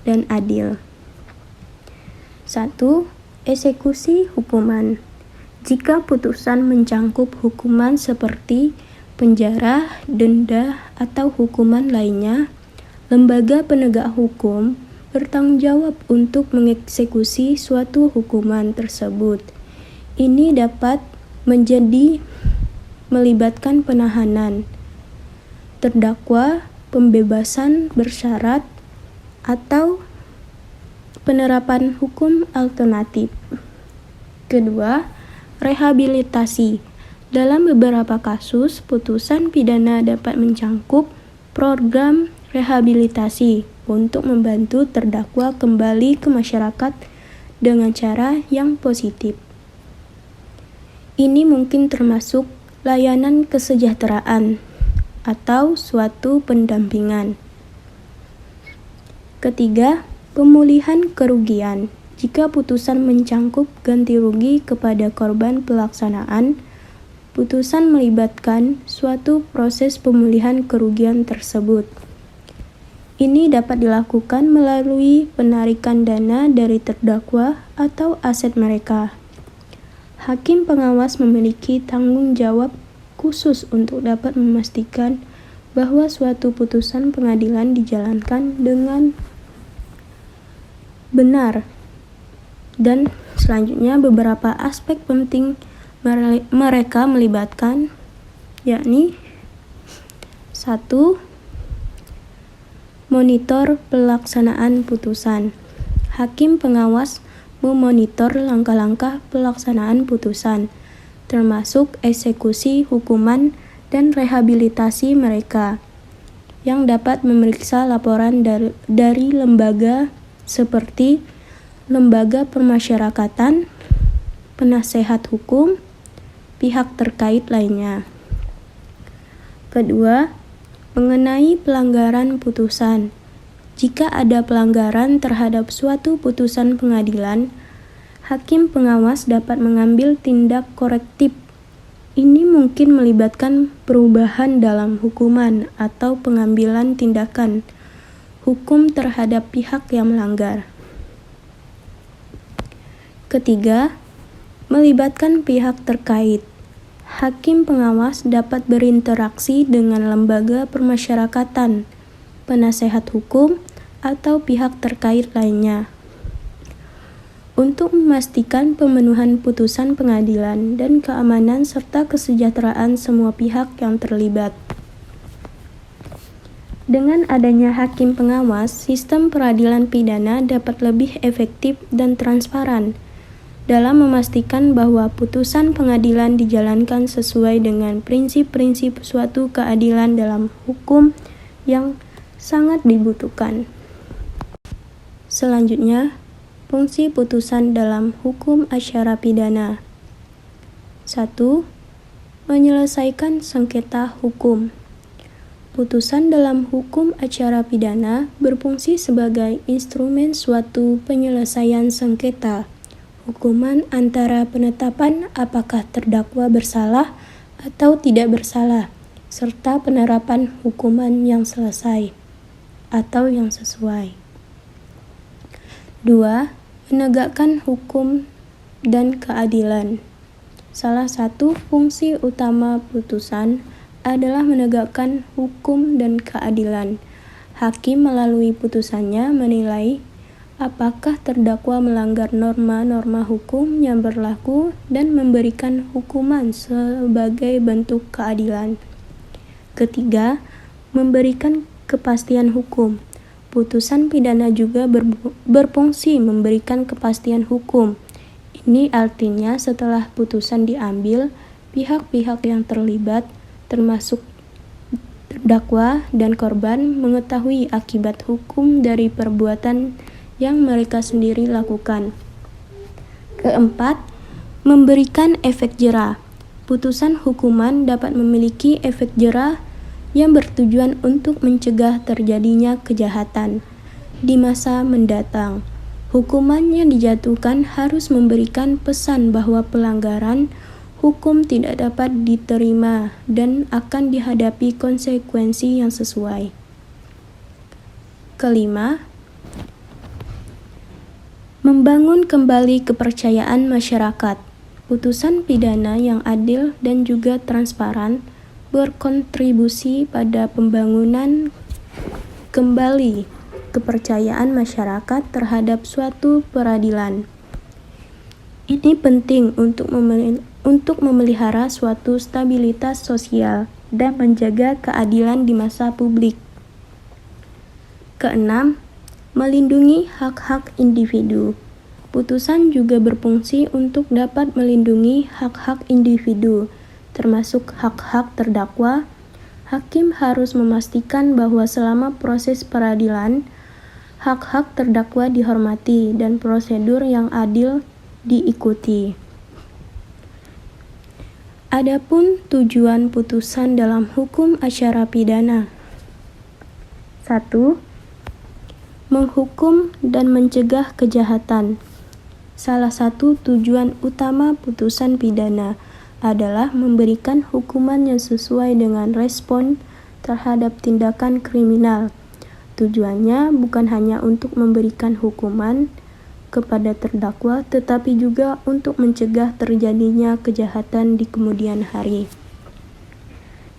dan adil. 1. Eksekusi hukuman. Jika putusan mencangkup hukuman seperti penjara, denda, atau hukuman lainnya, lembaga penegak hukum bertanggung jawab untuk mengeksekusi suatu hukuman tersebut. Ini dapat melibatkan penahanan terdakwa, pembebasan bersyarat, atau penerapan hukum alternatif. Kedua, rehabilitasi. Dalam beberapa kasus, putusan pidana dapat mencangkup program rehabilitasi untuk membantu terdakwa kembali ke masyarakat dengan cara yang positif. Ini mungkin termasuk layanan kesejahteraan atau suatu pendampingan. Ketiga, pemulihan kerugian. Jika putusan mencangkup ganti rugi kepada korban pelaksanaan, putusan melibatkan suatu proses pemulihan kerugian tersebut. Ini dapat dilakukan melalui penarikan dana dari terdakwa atau aset mereka. Hakim pengawas memiliki tanggung jawab khusus untuk dapat memastikan bahwa suatu putusan pengadilan dijalankan dengan benar. Dan selanjutnya beberapa aspek penting mereka melibatkan, yakni 1. Monitor pelaksanaan putusan. Hakim pengawas memonitor langkah-langkah pelaksanaan putusan, termasuk eksekusi hukuman dan rehabilitasi mereka, yang dapat memeriksa laporan dari lembaga seperti lembaga permasyarakatan, penasehat hukum, pihak terkait lainnya. Kedua, mengenai pelanggaran putusan. Jika ada pelanggaran terhadap suatu putusan pengadilan, hakim pengawas dapat mengambil tindak korektif. Ini mungkin melibatkan perubahan dalam hukuman atau pengambilan tindakan hukum terhadap pihak yang melanggar. Ketiga, melibatkan pihak terkait. Hakim pengawas dapat berinteraksi dengan lembaga permasyarakatan, penasehat hukum, atau pihak terkait lainnya. Untuk memastikan pemenuhan putusan pengadilan dan keamanan serta kesejahteraan semua pihak yang terlibat. Dengan adanya hakim pengawas, sistem peradilan pidana dapat lebih efektif dan transparan dalam memastikan bahwa putusan pengadilan dijalankan sesuai dengan prinsip-prinsip suatu keadilan dalam hukum yang sangat dibutuhkan. Selanjutnya, fungsi putusan dalam hukum acara pidana. 1. Menyelesaikan sengketa hukum. Putusan dalam hukum acara pidana berfungsi sebagai instrumen suatu penyelesaian sengketa hukuman antara penetapan apakah terdakwa bersalah atau tidak bersalah, serta penerapan hukuman yang selesai atau yang sesuai. 2. Menegakkan hukum dan keadilan. Salah satu fungsi utama putusan adalah menegakkan hukum dan keadilan. Hakim melalui putusannya menilai apakah terdakwa melanggar norma-norma hukum yang berlaku dan memberikan hukuman sebagai bentuk keadilan. Ketiga, memberikan kepastian hukum. Putusan pidana juga berfungsi memberikan kepastian hukum. Ini artinya setelah putusan diambil, pihak-pihak yang terlibat, termasuk terdakwa dan korban, mengetahui akibat hukum dari perbuatan yang mereka sendiri lakukan. Keempat, memberikan efek jera. Putusan hukuman dapat memiliki efek jera yang bertujuan untuk mencegah terjadinya kejahatan di masa mendatang. Hukuman yang dijatuhkan harus memberikan pesan bahwa pelanggaran hukum tidak dapat diterima dan akan dihadapi konsekuensi yang sesuai. Kelima, membangun kembali kepercayaan masyarakat. Putusan pidana yang adil dan juga transparan berkontribusi pada pembangunan kembali kepercayaan masyarakat terhadap suatu peradilan. Ini penting untuk memelihara suatu stabilitas sosial dan menjaga keadilan di masa publik. Keenam, melindungi hak-hak individu. Putusan juga berfungsi untuk dapat melindungi hak-hak individu, termasuk hak-hak terdakwa. Hakim harus memastikan bahwa selama proses peradilan, hak-hak terdakwa dihormati dan prosedur yang adil diikuti. Adapun tujuan putusan dalam hukum acara pidana. 1. Menghukum dan mencegah kejahatan. Salah satu tujuan utama putusan pidana adalah memberikan hukuman yang sesuai dengan respon terhadap tindakan kriminal. Tujuannya bukan hanya untuk memberikan hukuman kepada terdakwa, tetapi juga untuk mencegah terjadinya kejahatan di kemudian hari.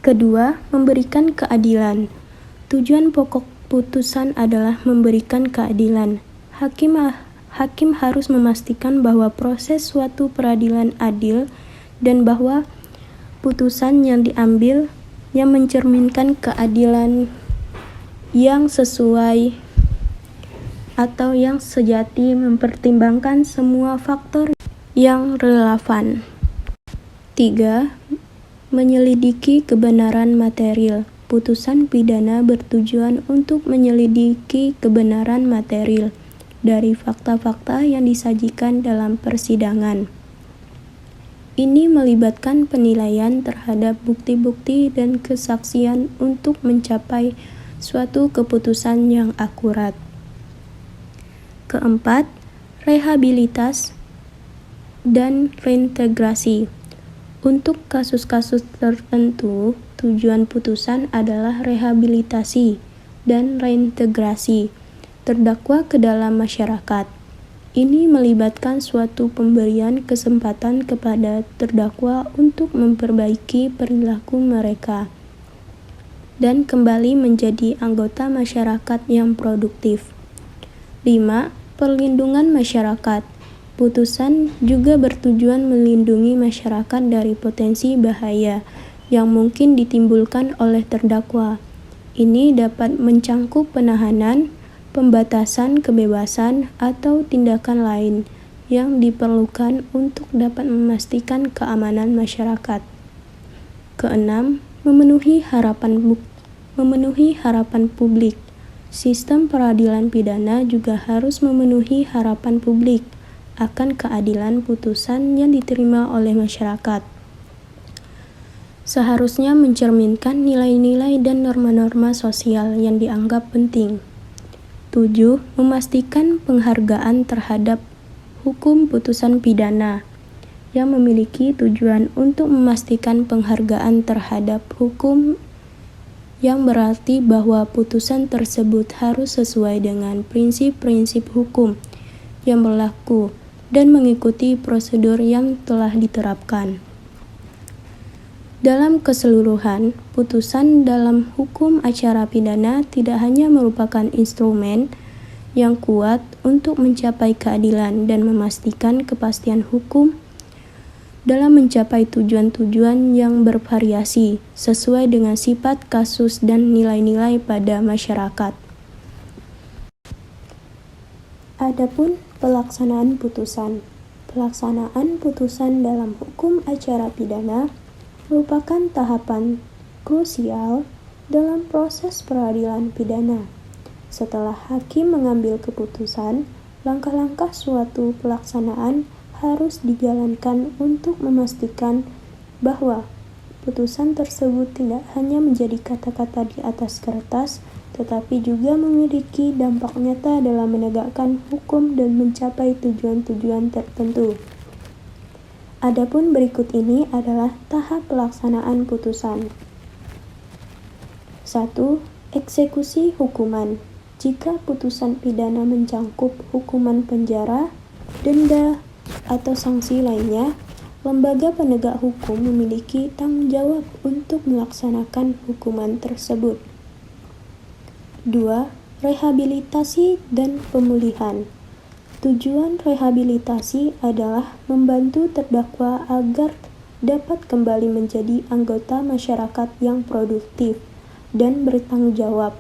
Kedua, memberikan keadilan. Tujuan pokok putusan adalah memberikan keadilan. Hakim harus memastikan bahwa proses suatu peradilan adil dan bahwa putusan yang diambil yang mencerminkan keadilan yang sesuai atau yang sejati, mempertimbangkan semua faktor yang relevan. 3. Menyelidiki kebenaran material. Putusan pidana bertujuan untuk menyelidiki kebenaran material dari fakta-fakta yang disajikan dalam persidangan. Ini melibatkan penilaian terhadap bukti-bukti dan kesaksian untuk mencapai suatu keputusan yang akurat. Keempat, rehabilitas dan reintegrasi. Untuk kasus-kasus tertentu, tujuan putusan adalah rehabilitasi dan reintegrasi terdakwa ke dalam masyarakat. Ini melibatkan suatu pemberian kesempatan kepada terdakwa untuk memperbaiki perilaku mereka dan kembali menjadi anggota masyarakat yang produktif. 5. Perlindungan masyarakat. Putusan juga bertujuan melindungi masyarakat dari potensi bahaya yang mungkin ditimbulkan oleh terdakwa. Ini dapat mencangkup penahanan, pembatasan kebebasan, atau tindakan lain yang diperlukan untuk dapat memastikan keamanan masyarakat. Keenam, memenuhi harapan publik. Sistem peradilan pidana juga harus memenuhi harapan publik akan keadilan putusan yang diterima oleh masyarakat. Seharusnya mencerminkan nilai-nilai dan norma-norma sosial yang dianggap penting. 7. Memastikan penghargaan terhadap hukum putusan pidana yang memiliki tujuan untuk memastikan penghargaan terhadap hukum yang berarti bahwa putusan tersebut harus sesuai dengan prinsip-prinsip hukum yang berlaku dan mengikuti prosedur yang telah diterapkan. Dalam keseluruhan, putusan dalam hukum acara pidana tidak hanya merupakan instrumen yang kuat untuk mencapai keadilan dan memastikan kepastian hukum dalam mencapai tujuan-tujuan yang bervariasi sesuai dengan sifat kasus dan nilai-nilai pada masyarakat. Adapun pelaksanaan putusan. Pelaksanaan putusan dalam hukum acara pidana merupakan tahapan krusial dalam proses peradilan pidana. Setelah hakim mengambil keputusan, langkah-langkah suatu pelaksanaan harus dijalankan untuk memastikan bahwa putusan tersebut tidak hanya menjadi kata-kata di atas kertas, tetapi juga memiliki dampak nyata dalam menegakkan hukum dan mencapai tujuan-tujuan tertentu. Adapun berikut ini adalah tahap pelaksanaan putusan. 1. Eksekusi hukuman. Jika putusan pidana mencangkup hukuman penjara, denda, atau sanksi lainnya, lembaga penegak hukum memiliki tanggung jawab untuk melaksanakan hukuman tersebut. 2. Rehabilitasi dan pemulihan. Tujuan rehabilitasi adalah membantu terdakwa agar dapat kembali menjadi anggota masyarakat yang produktif dan bertanggung jawab.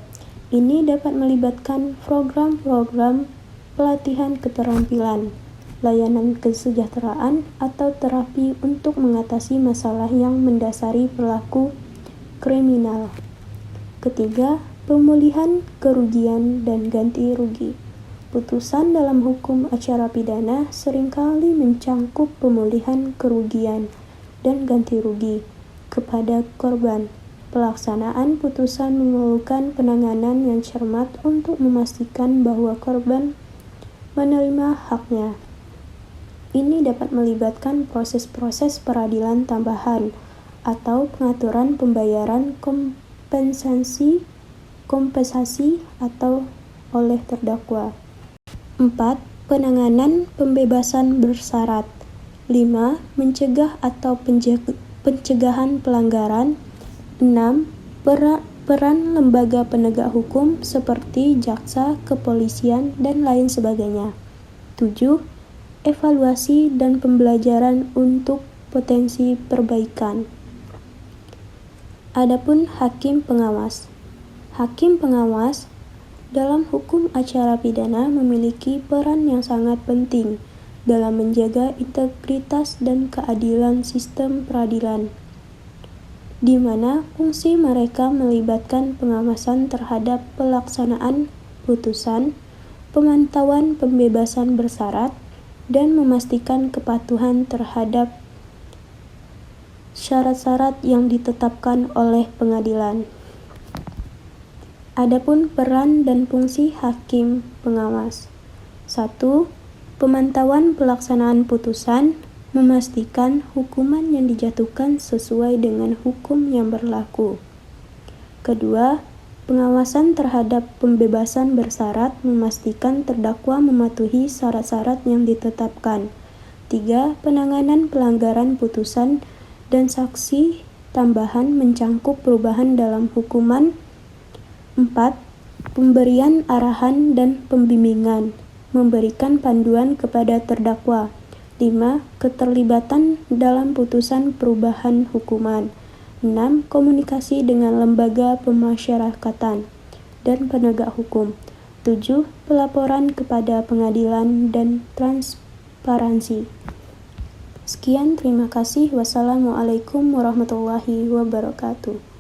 Ini dapat melibatkan program-program pelatihan keterampilan, layanan kesejahteraan, atau terapi untuk mengatasi masalah yang mendasari perilaku kriminal. Ketiga, pemulihan kerugian dan ganti rugi. Putusan dalam hukum acara pidana seringkali mencangkup pemulihan kerugian dan ganti rugi kepada korban. Pelaksanaan putusan memerlukan penanganan yang cermat untuk memastikan bahwa korban menerima haknya. Ini dapat melibatkan proses-proses peradilan tambahan atau pengaturan pembayaran kompensasi atau oleh terdakwa. 4. Penanganan pembebasan bersyarat. 5. Mencegah atau pencegahan pelanggaran. 6. Peran lembaga penegak hukum seperti jaksa, kepolisian, dan lain sebagainya. 7. Evaluasi dan pembelajaran untuk potensi perbaikan. Adapun hakim pengawas. Hakim pengawas dalam hukum acara pidana memiliki peran yang sangat penting dalam menjaga integritas dan keadilan sistem peradilan, di mana fungsi mereka melibatkan pengawasan terhadap pelaksanaan putusan, pemantauan pembebasan bersyarat, dan memastikan kepatuhan terhadap syarat-syarat yang ditetapkan oleh pengadilan. Adapun peran dan fungsi hakim pengawas. 1. Pemantauan pelaksanaan putusan, memastikan hukuman yang dijatuhkan sesuai dengan hukum yang berlaku. Kedua, pengawasan terhadap pembebasan bersyarat, memastikan terdakwa mematuhi syarat-syarat yang ditetapkan. 3. Penanganan pelanggaran putusan dan saksi tambahan mencangkup perubahan dalam hukuman. 4. Pemberian arahan dan pembimbingan, memberikan panduan kepada terdakwa. 5. Keterlibatan dalam putusan perubahan hukuman. 6. Komunikasi dengan lembaga pemasyarakatan dan penegak hukum. 7. Pelaporan kepada pengadilan dan transparansi. Sekian, terima kasih. Wassalamualaikum warahmatullahi wabarakatuh.